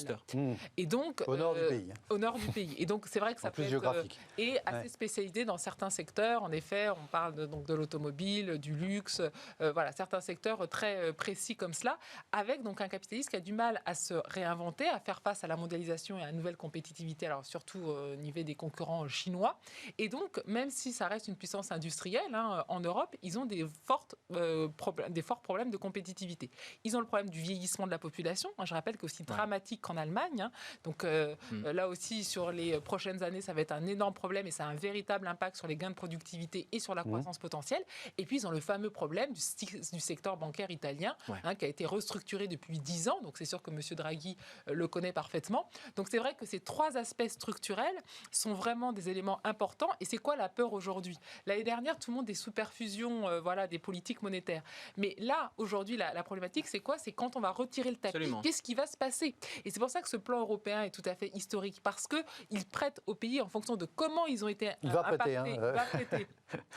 Et donc, au nord du pays. Au nord du pays. Et donc, c'est vrai que ça peut être et assez spécialisé dans certains secteurs. En effet, on parle de l'automobile, du luxe, certains secteurs très précis comme cela, avec donc un capitaliste qui a du mal à se réinventer, à faire face à la mondialisation et à la nouvelle compétitivité, alors surtout au niveau des concurrents chinois. Et donc, même si ça reste une puissance industrielle en Europe, ils ont des forts problèmes de compétitivité. Ils ont le problème du vieillissement de la population. Je rappelle que c'est aussi dramatique qu'en Allemagne. Donc là aussi, sur les prochaines années, ça va être un énorme problème et ça a un véritable impact sur les gains de productivité et sur la croissance potentielle. Et puis, ils ont le fameux problème du secteur bancaire italien qui a été restructuré depuis 10 ans. Donc, c'est sûr que M. Draghi le connaît parfaitement. Donc, c'est vrai que ces trois aspects structurels sont vraiment des éléments importants. Et c'est quoi la peur aujourd'hui? L'année dernière, tout le monde est sous perfusion des politiques monétaires. Mais là, aujourd'hui, la problématique, c'est quoi? C'est quand on va retirer le tapis, qu'est-ce qui va se passer? Et c'est pour ça que ce plan européen est tout à fait historique, parce qu'il prête aux pays en fonction de comment ils ont été impactés. Il va prêter.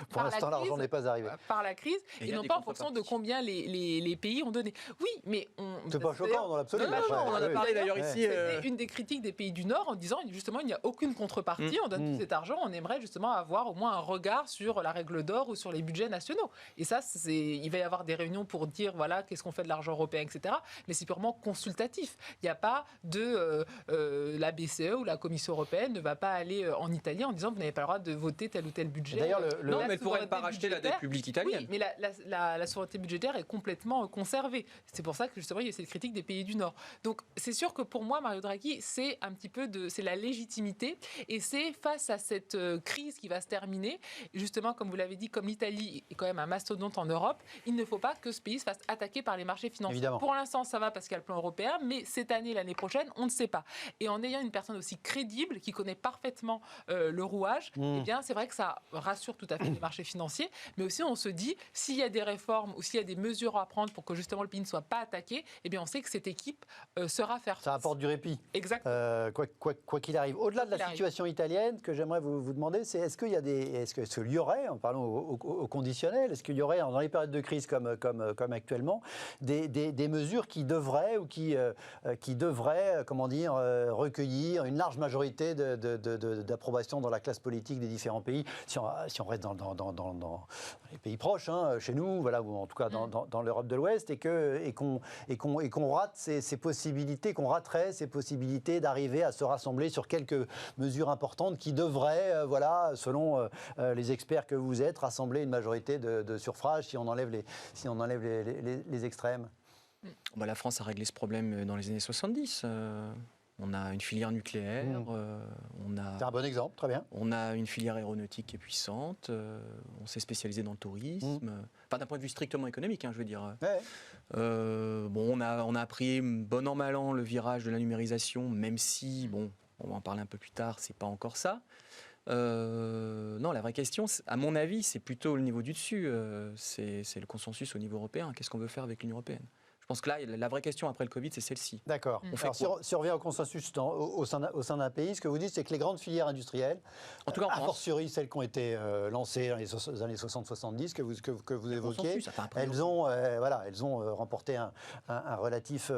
Pour l'instant, l'argent n'est pas arrivé. Par la crise, et non pas en fonction de combien les pays ont donné. Oui, mais... C'est pas choquant dans l'absolu. On en a parlé d'ailleurs ici. C'était une des critiques des pays du Nord en disant, justement, il n'y a aucune contrepartie, on donne tout cet argent, on aimerait justement avoir au moins un regard sur la règle d'or ou sur les budgets nationaux. Et ça, il va y avoir des réunions pour dire, voilà, qu'est-ce qu'on fait de l'argent européen, etc. Mais c'est purement consultatif. Il n'y a pas de... la BCE ou la Commission européenne ne va pas aller en Italie en disant, vous n'avez pas le droit de voter tel ou tel budget. D'ailleurs, non, mais elle ne pourrait pas racheter la dette publique italienne. Oui, mais la souveraineté budgétaire est complètement conservée. C'est pour ça que, justement, il y a cette critique des pays du Nord. Donc, c'est sûr que pour moi, Mario Draghi, c'est un petit peu c'est la légitimité. Et c'est face à cette crise qui va se terminer, justement, comme vous l'avez dit, comme l'Italie est quand même un mastodonte en Europe, il ne faut pas que ce pays se fasse attaquer par les marchés financiers. Évidemment. Pour l'instant, ça va parce qu'il y a le plan européen, mais cette année, l'année prochaine, on ne sait pas. Et en ayant une personne aussi crédible, qui connaît parfaitement le rouage, eh bien, c'est vrai que ça rassure tout à fait les marchés financiers, mais aussi on se dit, s'il y a des réformes ou s'il y a des mesures à prendre pour que justement le pays ne soit pas attaqué, eh bien, on sait que cette équipe sera faire face. Ça apporte du répit. Exactement. Quoi qu'il arrive. Au-delà de la situation italienne, que j'aimerais vous demander, c'est est-ce qu'il y aurait, en parlant au conditionnel, est-ce qu'il y aurait, dans les périodes de crise comme actuellement, des mesures qui devraient recueillir une large majorité d'approbation dans la classe politique des différents pays, si on reste dans les pays proches, chez nous, voilà, ou en tout cas dans l'Europe de l'Ouest, et qu'on rate ces possibilités, qu'on raterait ces possibilités d'arriver à se rassembler sur quelques mesures importantes qui devraient, selon les experts que vous êtes, rassembler une majorité de suffrages si on enlève les extrêmes. La France a réglé ce problème dans les années 70. On a une filière nucléaire. C'est un bon exemple, très bien. On a une filière aéronautique qui est puissante. On s'est spécialisé dans le tourisme. Enfin, d'un point de vue strictement économique, je veux dire. Ouais. On a pris bon an, mal an le virage de la numérisation, même si, on va en parler un peu plus tard, c'est pas encore ça. Non, la vraie question, à mon avis, c'est plutôt le niveau du dessus. C'est le consensus au niveau européen. Qu'est-ce qu'on veut faire avec l'Union européenne ? Je pense que là, la vraie question après le Covid, c'est celle-ci. D'accord. On fait Alors, si on revient au consensus au sein d'un pays, ce que vous dites, c'est que les grandes filières industrielles, En tout cas, en a France, fortiori celles qui ont été lancées dans les années 60-70 que vous évoquiez, consensus, enfin, après, elles ont remporté un relatif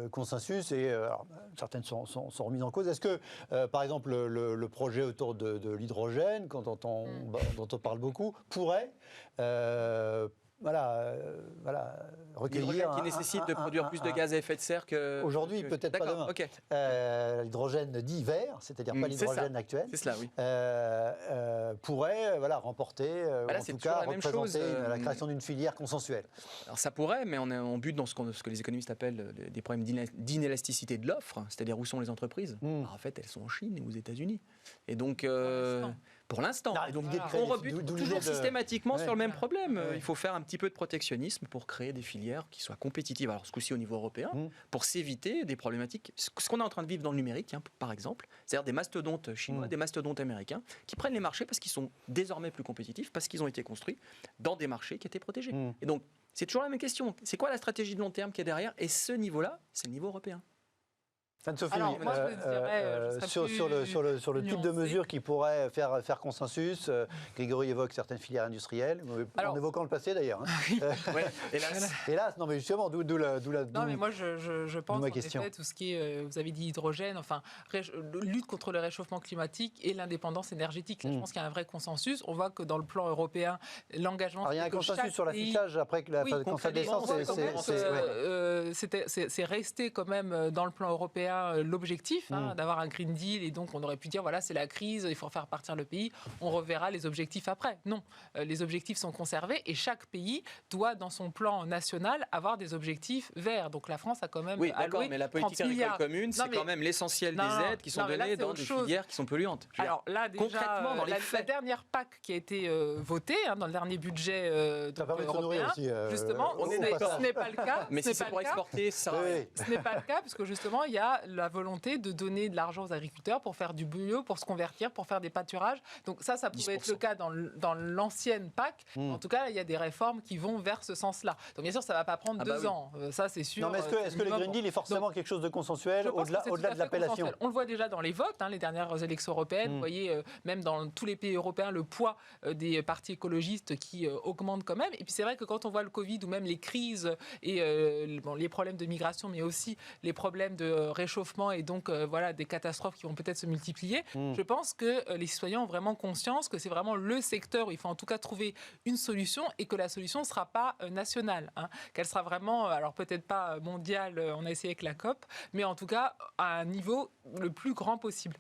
consensus et alors, certaines sont remises en cause. Est-ce que, par exemple, le projet autour de l'hydrogène, dont on parle beaucoup, pourrait recueillir l'hydrogène qui nécessite de produire plus de gaz à effet de serre que... Aujourd'hui, peut-être pas D'accord, demain. ok. L'hydrogène dit vert, c'est-à-dire pas C'est l'hydrogène ça. actuel, C'est cela, oui. pourrait remporter, ou là, en c'est tout toujours cas la même chose, représenter la création d'une filière consensuelle. Alors ça pourrait, mais on bute dans ce que les économistes appellent des problèmes d'inélasticité de l'offre, c'est-à-dire où sont les entreprises. Alors, en fait, elles sont en Chine et aux États-Unis. Et donc, pour l'instant. Non, Et donc, l'idée de créer on rebute d'où toujours l'idée de- systématiquement sur le même Ouais. problème. Ouais. Il faut faire un petit peu de protectionnisme pour créer des filières qui soient compétitives, alors ce coup-ci au niveau européen, pour s'éviter des problématiques. Ce qu'on est en train de vivre dans le numérique, par exemple, c'est-à-dire des mastodontes chinois, des mastodontes américains, qui prennent les marchés parce qu'ils sont désormais plus compétitifs, parce qu'ils ont été construits dans des marchés qui étaient protégés. Et donc, c'est toujours la même question. C'est quoi la stratégie de long terme qui est derrière? Et ce niveau-là, c'est le niveau européen. Anne-Sophie, Alors, moi, je dirais, je serais sur le type de nuancée. mesures qui pourraient faire consensus, Grégory évoque certaines filières industrielles, en Alors- évoquant le passé d'ailleurs. Ouais, hélas. Hélas, non mais justement, d'où Non, mais moi, je pense, ma en question. effet, tout ce qui est, vous avez dit hydrogène, enfin, lutte contre le réchauffement climatique et l'indépendance énergétique. Là, je pense qu'il y a un vrai consensus. On voit que dans le plan européen, l'engagement... Alors, il y a un c'est que consensus chaque sur pays- l'affichage après que Oui, quand ça descend, on voit quand même c'est resté quand même dans le plan européen l'objectif d'avoir un Green Deal, et donc on aurait pu dire voilà, c'est la crise, il faut faire partir le pays, on reverra les objectifs après. Non, les objectifs sont conservés et chaque pays doit dans son plan national avoir des objectifs verts. Donc la France a quand même Oui, d'accord, alloué mais la politique 30 agricole milliards. commune, c'est Non, mais- quand même l'essentiel Non, des aides qui sont non, mais là, données c'est dans autre des chose. filières qui sont polluantes. Je veux dire, Alors là, déjà, concrètement, dans les la faits. dernière PAC qui a été votée dans le dernier budget Ça donc, permet de se nourrir européen, aussi. justement, on est ce n'est- d'accord. ce n'est pas le cas. mais ce n'est si c'est pas pour le cas. exporter, ça sert à rien. Ce n'est pas le cas, puisque justement, il y a la volonté de donner de l'argent aux agriculteurs pour faire du bio, pour se convertir, pour faire des pâturages. Donc ça pouvait être le 10%. cas dans l'ancienne PAC. En tout cas, il y a des réformes qui vont vers ce sens-là. Donc bien sûr, ça ne va pas prendre Ah bah 2 oui. ans. Ça, c'est sûr. Non, mais est-ce que le Green Deal est forcément quelque chose de consensuel Je pense que c'est au-delà tout à de fait l'appellation? consensuel. On le voit déjà dans les votes, les dernières élections européennes. Vous voyez, même dans tous les pays européens, le poids des partis écologistes qui augmente quand même. Et puis c'est vrai que quand on voit le Covid ou même les crises et les problèmes de migration, mais aussi les problèmes de réchauffement et donc voilà, des catastrophes qui vont peut-être se multiplier, je pense que les citoyens ont vraiment conscience que c'est vraiment le secteur où il faut en tout cas trouver une solution et que la solution ne sera pas nationale, qu'elle sera vraiment, alors peut-être pas mondiale, on a essayé avec la COP, mais en tout cas à un niveau le plus grand possible.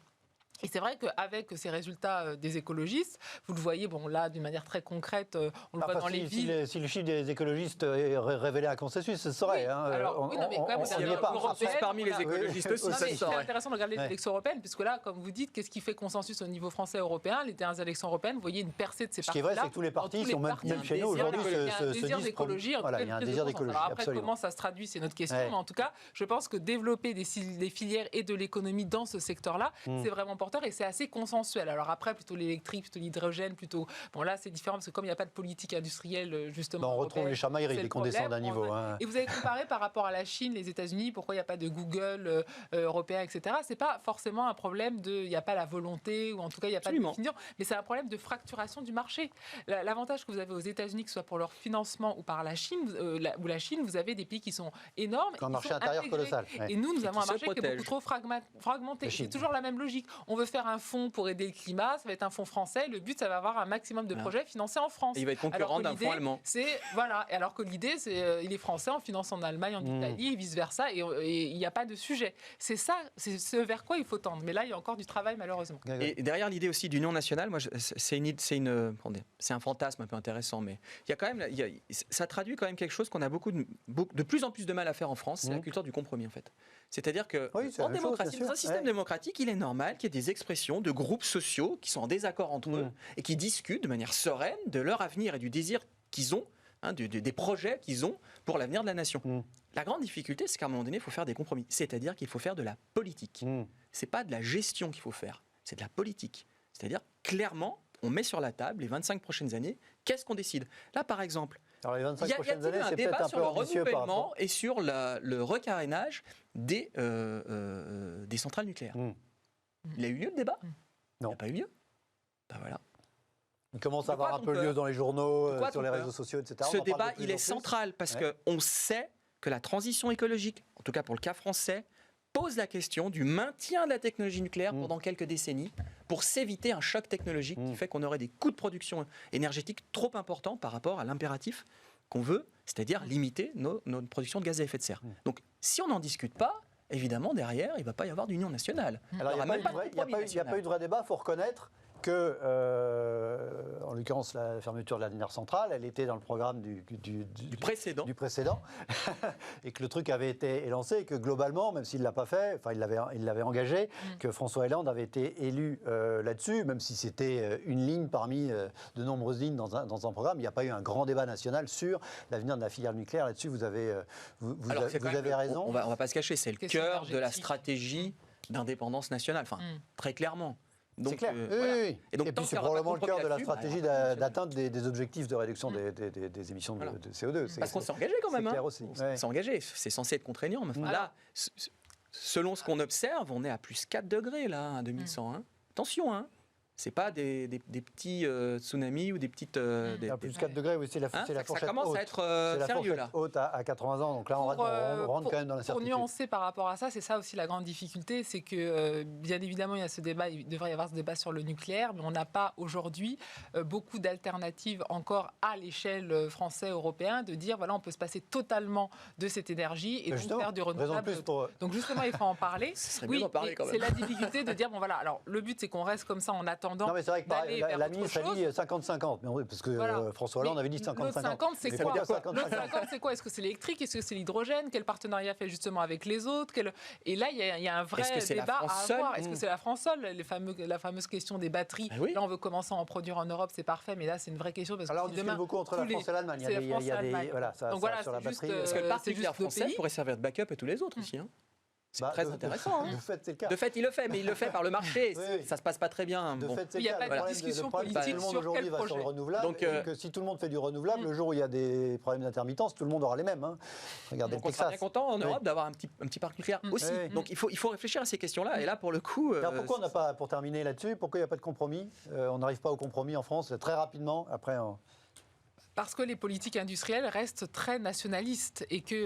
Et c'est vrai qu'avec ces résultats des écologistes, vous le voyez, bon là, d'une manière très concrète, on le voit dans les villes. Si le chiffre des écologistes révélait un consensus, ce serait. Oui, alors, oui, non, mais quand même, on n'y est pas. européenne, Tous parmi les voilà. écologistes aussi, Non, ça mais se c'est saurait. intéressant de regarder les Ouais. élections européennes, puisque là, comme vous dites, qu'est-ce qui fait consensus au niveau français et européen? Les dernières élections européennes, vous voyez une percée de ces Ce qui partis-là. est vrai, c'est que tous les partis Dans tous sont les même partis, chez nous il y a un aujourd'hui désir il y a un désir disent d'écologie, en tout voilà, cas, il y a un une prise désir de conscience. d'écologie, Alors après, absolument. comment ça se traduit, c'est notre question. Ouais. Mais en tout cas, je pense que développer des filières et de l'économie dans ce secteur-là, c'est vraiment porteur et c'est assez consensuel. Alors après, plutôt l'électrique, plutôt l'hydrogène, plutôt... Bon là, c'est différent parce que comme il n'y a pas de politique industrielle, justement... On retrouve européenne, les chamailleries c'est dès le qu'on descend d'un problème. niveau. hein. Et vous avez comparé par rapport à la Chine, les États-Unis, pourquoi il n'y a pas de Google européen, etc. C'est pas forcément un problème il n'y a pas la volonté, ou en tout cas il n'y a pas de Absolument. définition, mais c'est un problème de fracturation du marché. L'avantage que vous avez aux États-Unis, que ce soit pour leur financement ou par la Chine, ou la Chine, vous avez des pays qui sont énormes. Un qui marché sont intérieur intégrés. colossal. ouais. Et nous Et avons qui un se marché qui est protège. beaucoup trop fragmenté. La Chine. C'est toujours la même logique. On veut faire un fonds pour aider le climat, ça va être un fonds français. Le but, ça va avoir un maximum de Voilà. projets financés en France. Et il va être Alors concurrent que d'un l'idée, fonds allemand. c'est voilà. Et alors que l'idée, c'est il est français en finance en Allemagne, en Italie et vice versa. Et il n'y a pas de sujet. C'est ça, c'est ce vers quoi il faut tendre. Mais là, il y a encore du travail malheureusement. Et derrière l'idée aussi d'union nationale, moi, c'est un fantasme un peu intéressant, mais il y a quand même, ça traduit quand même quelque chose qu'on a de plus en plus de mal à faire en France, c'est la culture du compromis en fait. C'est-à-dire que Oui, c'est la en même chose, démocratie, bien dans un sûr. système Ouais. démocratique, il est normal qu'il y ait des expressions de groupes sociaux qui sont en désaccord entre eux et qui discutent de manière sereine de leur avenir et du désir qu'ils ont, des projets qu'ils ont pour l'avenir de la nation. La grande difficulté, c'est qu'à un moment donné, il faut faire des compromis. C'est-à-dire qu'il faut faire de la politique. C'est pas de la gestion qu'il faut faire, c'est de la politique. C'est-à-dire, clairement, on met sur la table les 25 prochaines années, qu'est-ce qu'on décide? Là, par exemple, Alors les 25 Il y a prochaines eu années, un c'est débat peut-être un sur peu le ambitieux par rapport. renouvellement et sur le recarénage des centrales nucléaires. Il a eu lieu le débat? Non. Il n'a pas eu lieu. Ben voilà. Il commence De à avoir quoi un peu ton lieu peur? dans les journaux, De quoi sur ton les peur? réseaux sociaux, etc. Ce On en parle de débat, plus il en est plus. central parce Ouais. qu'on sait que la transition écologique, en tout cas pour le cas français, pose la question du maintien de la technologie nucléaire pendant quelques décennies pour s'éviter un choc technologique qui fait qu'on aurait des coûts de production énergétique trop importants par rapport à l'impératif qu'on veut, c'est-à-dire limiter notre production de gaz à effet de serre. Donc si on n'en discute pas, évidemment, derrière, il ne va pas y avoir d'union nationale. Alors, il n'y aura même pas de a, compromis pas national. eu de vrai débat, il faut reconnaître que, en l'occurrence, la fermeture de la dernière centrale, elle était dans le programme du précédent, et que le truc avait été élancé, et que globalement, même s'il ne l'a pas fait, enfin il l'avait engagé, que François Hollande avait été élu là-dessus, même si c'était une ligne parmi de nombreuses lignes dans un programme. Il n'y a pas eu un grand débat national sur l'avenir de la filière nucléaire. Là-dessus, vous avez raison. On va pas se cacher, c'est le Question cœur de la énergétique. stratégie d'indépendance nationale, enfin, très clairement. Donc, C'est clair. voilà. Oui. Et donc, Et tant puis c'est qu'il y aura pas probablement le cœur de la compromis stratégie là-dessus, d'atteinte des objectifs de réduction des émissions Voilà. de CO2. Parce qu'on s'est engagé quand même. C'est hein. clair aussi. On s'est engagé. C'est censé être contraignant. Mais enfin, là, selon ce qu'on observe, on est à plus 4 degrés là, à 2100. Hein. Attention, hein. C'est pas des petits tsunamis ou des petites. À plus 4 degrés, oui, c'est la ça fourchette commence haute. à être C'est la sérieux fourchette là. haute à 80 ans. Donc là, on rentre quand même dans Pour l'incertitude. nuancer par rapport à ça, c'est ça aussi la grande difficulté, c'est que bien évidemment il y a ce débat, il devrait y avoir ce débat sur le nucléaire, mais on n'a pas aujourd'hui beaucoup d'alternatives encore à l'échelle française, européen, de dire voilà on peut se passer totalement de cette énergie et donc Justement, faire du raison de renouvelable. plus pour... Donc justement il faut en parler. Ce serait bien d'en parler et quand même. c'est la difficulté de dire bon voilà alors le but c'est qu'on reste comme ça en attendant. Non, mais c'est vrai que d'aller vers la autre ministre a chose. dit 50-50, parce que Voilà. François Hollande avait dit 50-50. L'autre 50, c'est Il faut quoi dire L'autre 50-50. 50, c'est quoi Est-ce que c'est l'électrique Est-ce que c'est l'hydrogène Quel partenariat fait justement avec les autres Et là, il y a un vrai Est-ce que c'est la débat France à seule avoir. Est-ce que c'est la France seule La fameuse question des batteries. Ah oui. Là, on veut commencer à en produire en Europe, c'est parfait, mais là, c'est une vraie question. Parce Alors, on que discute beaucoup entre la France et l'Allemagne. c'est la France et l'Allemagne. Voilà, ça, Donc voilà, sur la c'est juste, batterie. Parce que le parc c'est juste nucléaire nos français pays. pourrait servir de backup à tous les autres aussi. Hein. C'est très intéressant. De fait, c'est le cas. De fait, il le fait, mais il le fait par le marché. Oui. Ça se passe pas très bien. De Bon. fait, c'est Il y a le cas. pas de Le problème, discussion le problème, c'est que politique tout le monde sur aujourd'hui quel va sur le projet. renouvelable. Donc, Et que si tout le monde fait du renouvelable, le jour où il y a des problèmes d'intermittence, tout le monde aura les mêmes. Hein. Regardez Donc le on sera bien Texas. content en Europe d'avoir un petit parc nucléaire aussi. Oui. Donc il faut réfléchir à ces questions-là. Et là, pour le coup, Alors pourquoi on n'a pas, pour terminer là-dessus, pourquoi il n'y a pas de compromis On n'arrive pas au compromis en France très rapidement. Après, Parce que les politiques industrielles restent très nationalistes et qu'il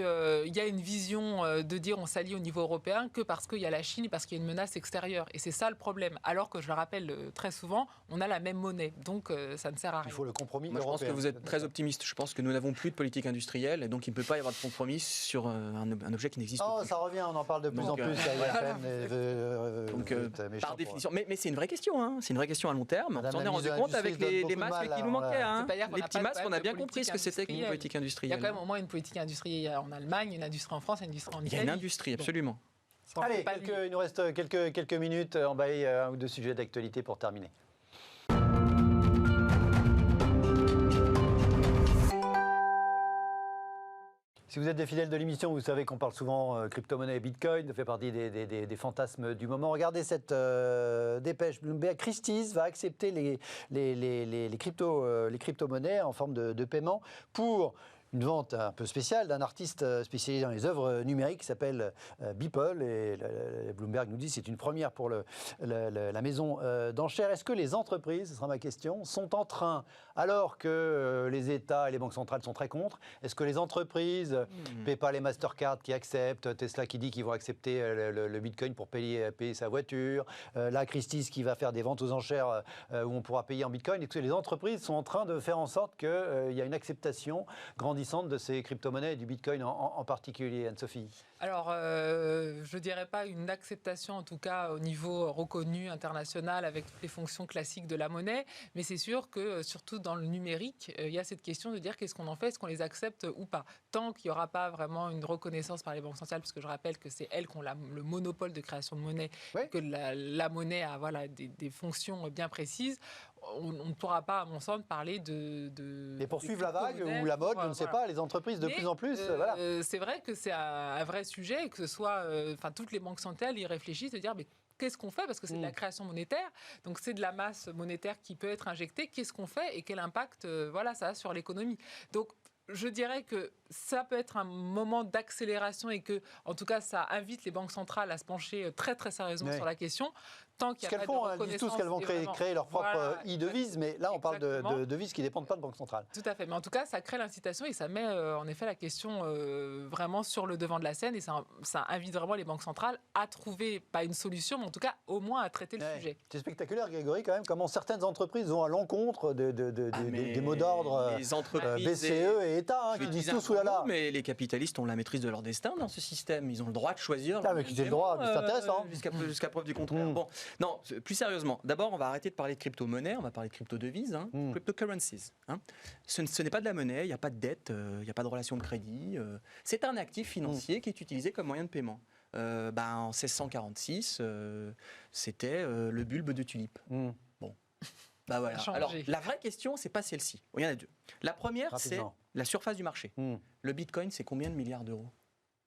y a une vision de dire on s'allie au niveau européen que parce qu'il y a la Chine et parce qu'il y a une menace extérieure. Et c'est ça le problème. Alors que, je le rappelle très souvent, on a la même monnaie. Donc ça ne sert à rien. il faut le compromis moi, je pense européen. que vous êtes très optimiste. Je pense que nous n'avons plus de politique industrielle et donc il ne peut pas y avoir de compromis sur un objet qui n'existe Oh, plus. ça revient, on en parle de plus Donc, en plus. Donc, par définition, mais c'est une vraie question. Hein. C'est une vraie question à long terme. Madame on s'en est la rendu ministre de compte avec l'Industrie les donne beaucoup de masques mal, qui nous là, manquaient. Hein. C'est pas dire qu'on Les n'a petits pas masques, de on a bien politique compris ce que c'était qu'une industrielle. politique Il y a industrielle. quand même au moins une politique industrielle en Allemagne, une industrie en France, une industrie en Il y Italie. a une industrie, absolument. Ça en fait Allez, pas il nous reste quelques minutes. On va y un ou deux sujets d'actualité pour terminer. Si vous êtes des fidèles de l'émission, vous savez qu'on parle souvent crypto-monnaie et bitcoin, ça fait partie des fantasmes du moment. Regardez cette dépêche. Bloomberg, Christie's va accepter les crypto-monnaies en forme de paiement pour une vente un peu spéciale d'un artiste spécialisé dans les œuvres numériques qui s'appelle Beeple. Et Bloomberg nous dit que c'est une première pour la maison d'enchères. Est-ce que les entreprises, ce sera ma question, sont en train, alors que les États et les banques centrales sont très contre, est-ce que les entreprises, PayPal et Mastercard qui acceptent, Tesla qui dit qu'ils vont accepter le Bitcoin pour payer sa voiture, là Christie's qui va faire des ventes aux enchères où on pourra payer en Bitcoin, est-ce que les entreprises sont en train de faire en sorte qu'il y a une acceptation grandissante de ces crypto-monnaies et du Bitcoin en particulier, Anne-Sophie? Alors, je ne dirais pas une acceptation, en tout cas au niveau reconnu international, avec toutes les fonctions classiques de la monnaie, mais c'est sûr que, surtout dans le numérique, il y a cette question de dire qu'est-ce qu'on en fait, est-ce qu'on les accepte ou pas. Tant qu'il n'y aura pas vraiment une reconnaissance par les banques centrales, parce que je rappelle que c'est elles qui ont le monopole de création de monnaie, Oui. que la monnaie a des fonctions bien précises, on ne pourra pas, à mon sens, parler de Et poursuivre la vague crypto-monnaies ou la mode, pour, je ne sais voilà. pas, les entreprises de Mais, plus en plus, voilà. C'est vrai que c'est un vrai sujet, que ce soit, toutes les banques centrales y réfléchissent, de dire, mais qu'est-ce qu'on fait? Parce que c'est de la création monétaire, donc c'est de la masse monétaire qui peut être injectée. Qu'est-ce qu'on fait et quel impact, ça a sur l'économie? Donc, je dirais que ça peut être un moment d'accélération et que, en tout cas, ça invite les banques centrales à se pencher très, très sérieusement sur la question. Tant qu'il Ce y a qu'elles pas font, de elles disent reconnaissance tous qu'elles vont créer leur propre e-devise, mais là, on parle de devises qui ne dépendent pas de banque centrale. Tout à fait. Mais en tout cas, ça crée l'incitation et ça met en effet la question vraiment sur le devant de la scène et ça invite vraiment les banques centrales à trouver, pas une solution, mais en tout cas, au moins à traiter le sujet. C'est spectaculaire, Grégory, quand même, comment certaines entreprises vont à l'encontre des mots d'ordre BCE et État, qui disent tous oulala. Mais les capitalistes ont la maîtrise de leur destin dans ce système. Ils ont le droit de choisir. Ah, mais qu'ils aient le droit, c'est intéressant. Jusqu'à preuve du contraire. Bon, non, plus sérieusement, d'abord, on va arrêter de parler de crypto-monnaie, on va parler de crypto-devises, cryptocurrencies. Ce n'est pas de la monnaie, il n'y a pas de dette, il n'y a pas de relation de crédit. C'est un actif financier qui est utilisé comme moyen de paiement. En 1646, c'était le bulbe de tulipe. Bon. Voilà. Alors, la vraie question, c'est pas celle-ci. Il y en a deux. La première, c'est la surface du marché. Le Bitcoin, c'est combien de milliards d'euros?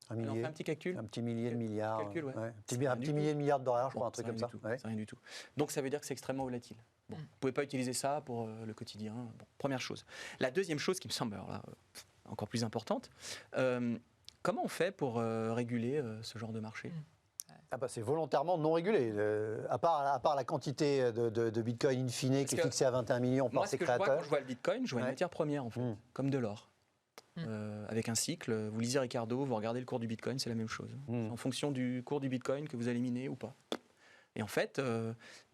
Un millier. On fait un petit calcul. Un petit millier de milliards. Calcul, ouais. Un petit millier de milliards de dollars, je crois, un truc comme ça. C'est rien du tout. Donc ça veut dire que c'est extrêmement volatile. Bon, vous ne pouvez pas utiliser ça pour le quotidien. Bon, première chose. La deuxième chose qui me semble encore plus importante, comment on fait pour réguler ce genre de marché? C'est volontairement non régulé. À part la quantité de Bitcoin in fine qui est fixée à 21 millions par ses créateurs. Quand je vois le Bitcoin, je vois une matière première, en fait, comme de l'or. Avec un cycle, vous lisez Ricardo, vous regardez le cours du Bitcoin, c'est la même chose. En fonction du cours du Bitcoin que vous allez miner ou pas. Et en fait,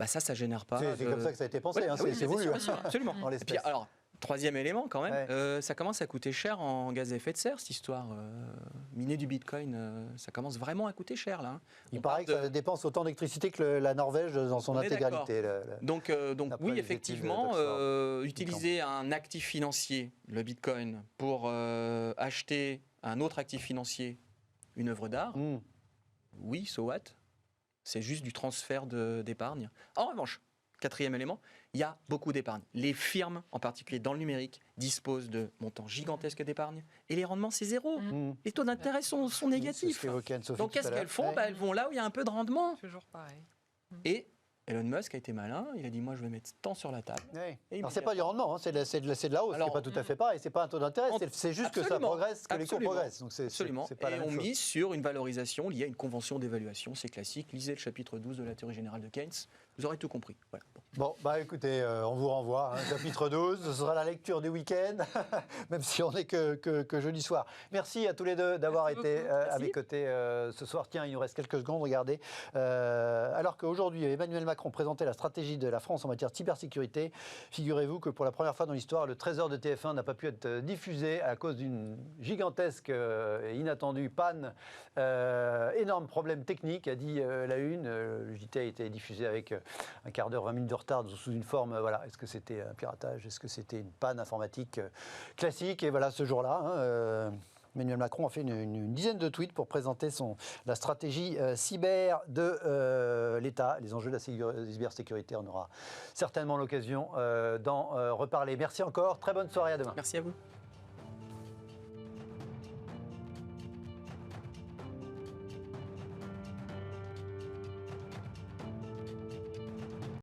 ça génère pas. C'est comme ça que ça a été pensé, c'est voulu. Absolument. Et puis, alors, troisième élément quand même, ça commence à coûter cher en gaz à effet de serre, cette histoire. Miner du Bitcoin, ça commence vraiment à coûter cher là. Il paraît que ça dépense autant d'électricité que la Norvège dans son intégralité. Donc oui, effectivement, utiliser un actif financier, le Bitcoin, pour acheter un autre actif financier, une œuvre d'art, oui, so what? C'est juste du transfert d'épargne. En revanche, quatrième élément, il y a beaucoup d'épargne. Les firmes, en particulier dans le numérique, disposent de montants gigantesques d'épargne et les rendements, c'est zéro. Les taux d'intérêt sont négatifs. Donc qu'est-ce qu'elles font? Elles vont là où il y a un peu de rendement. Toujours pareil. Et Elon Musk a été malin, il a dit moi je vais mettre tant sur la table. Alors c'est pas du rendement, c'est de la hausse, c'est pas tout à fait pareil, c'est pas un taux d'intérêt, c'est juste que ça progresse, que les cours progressent. Donc absolument. C'est pas la même chose. Et on mise sur une valorisation liée à une convention d'évaluation, c'est classique, lisez le chapitre 12 de la théorie générale de Keynes, vous aurez tout compris. Voilà. Bon, écoutez, on vous renvoie, chapitre 12, ce sera la lecture du week-end, même si on n'est que jeudi soir. Merci à tous les deux d'avoir été à mes côtés ce soir. Tiens, il nous reste quelques secondes, regardez. Alors qu'aujourd'hui, Emmanuel Macron présentait la stratégie de la France en matière de cybersécurité, figurez-vous que pour la première fois dans l'histoire, le trésor de TF1 n'a pas pu être diffusé à cause d'une gigantesque et inattendue panne. Énorme problème technique, a dit la Une. Le JT a été diffusé avec un quart d'heure, 20 minutes de retard sous une forme, est-ce que c'était un piratage, est-ce que c'était une panne informatique classique? Et voilà, ce jour-là, Emmanuel Macron a fait une dizaine de tweets pour présenter la stratégie cyber de l'État, les enjeux de la cybersécurité. On aura certainement l'occasion d'en reparler. Merci encore, très bonne soirée, à demain. Merci à vous.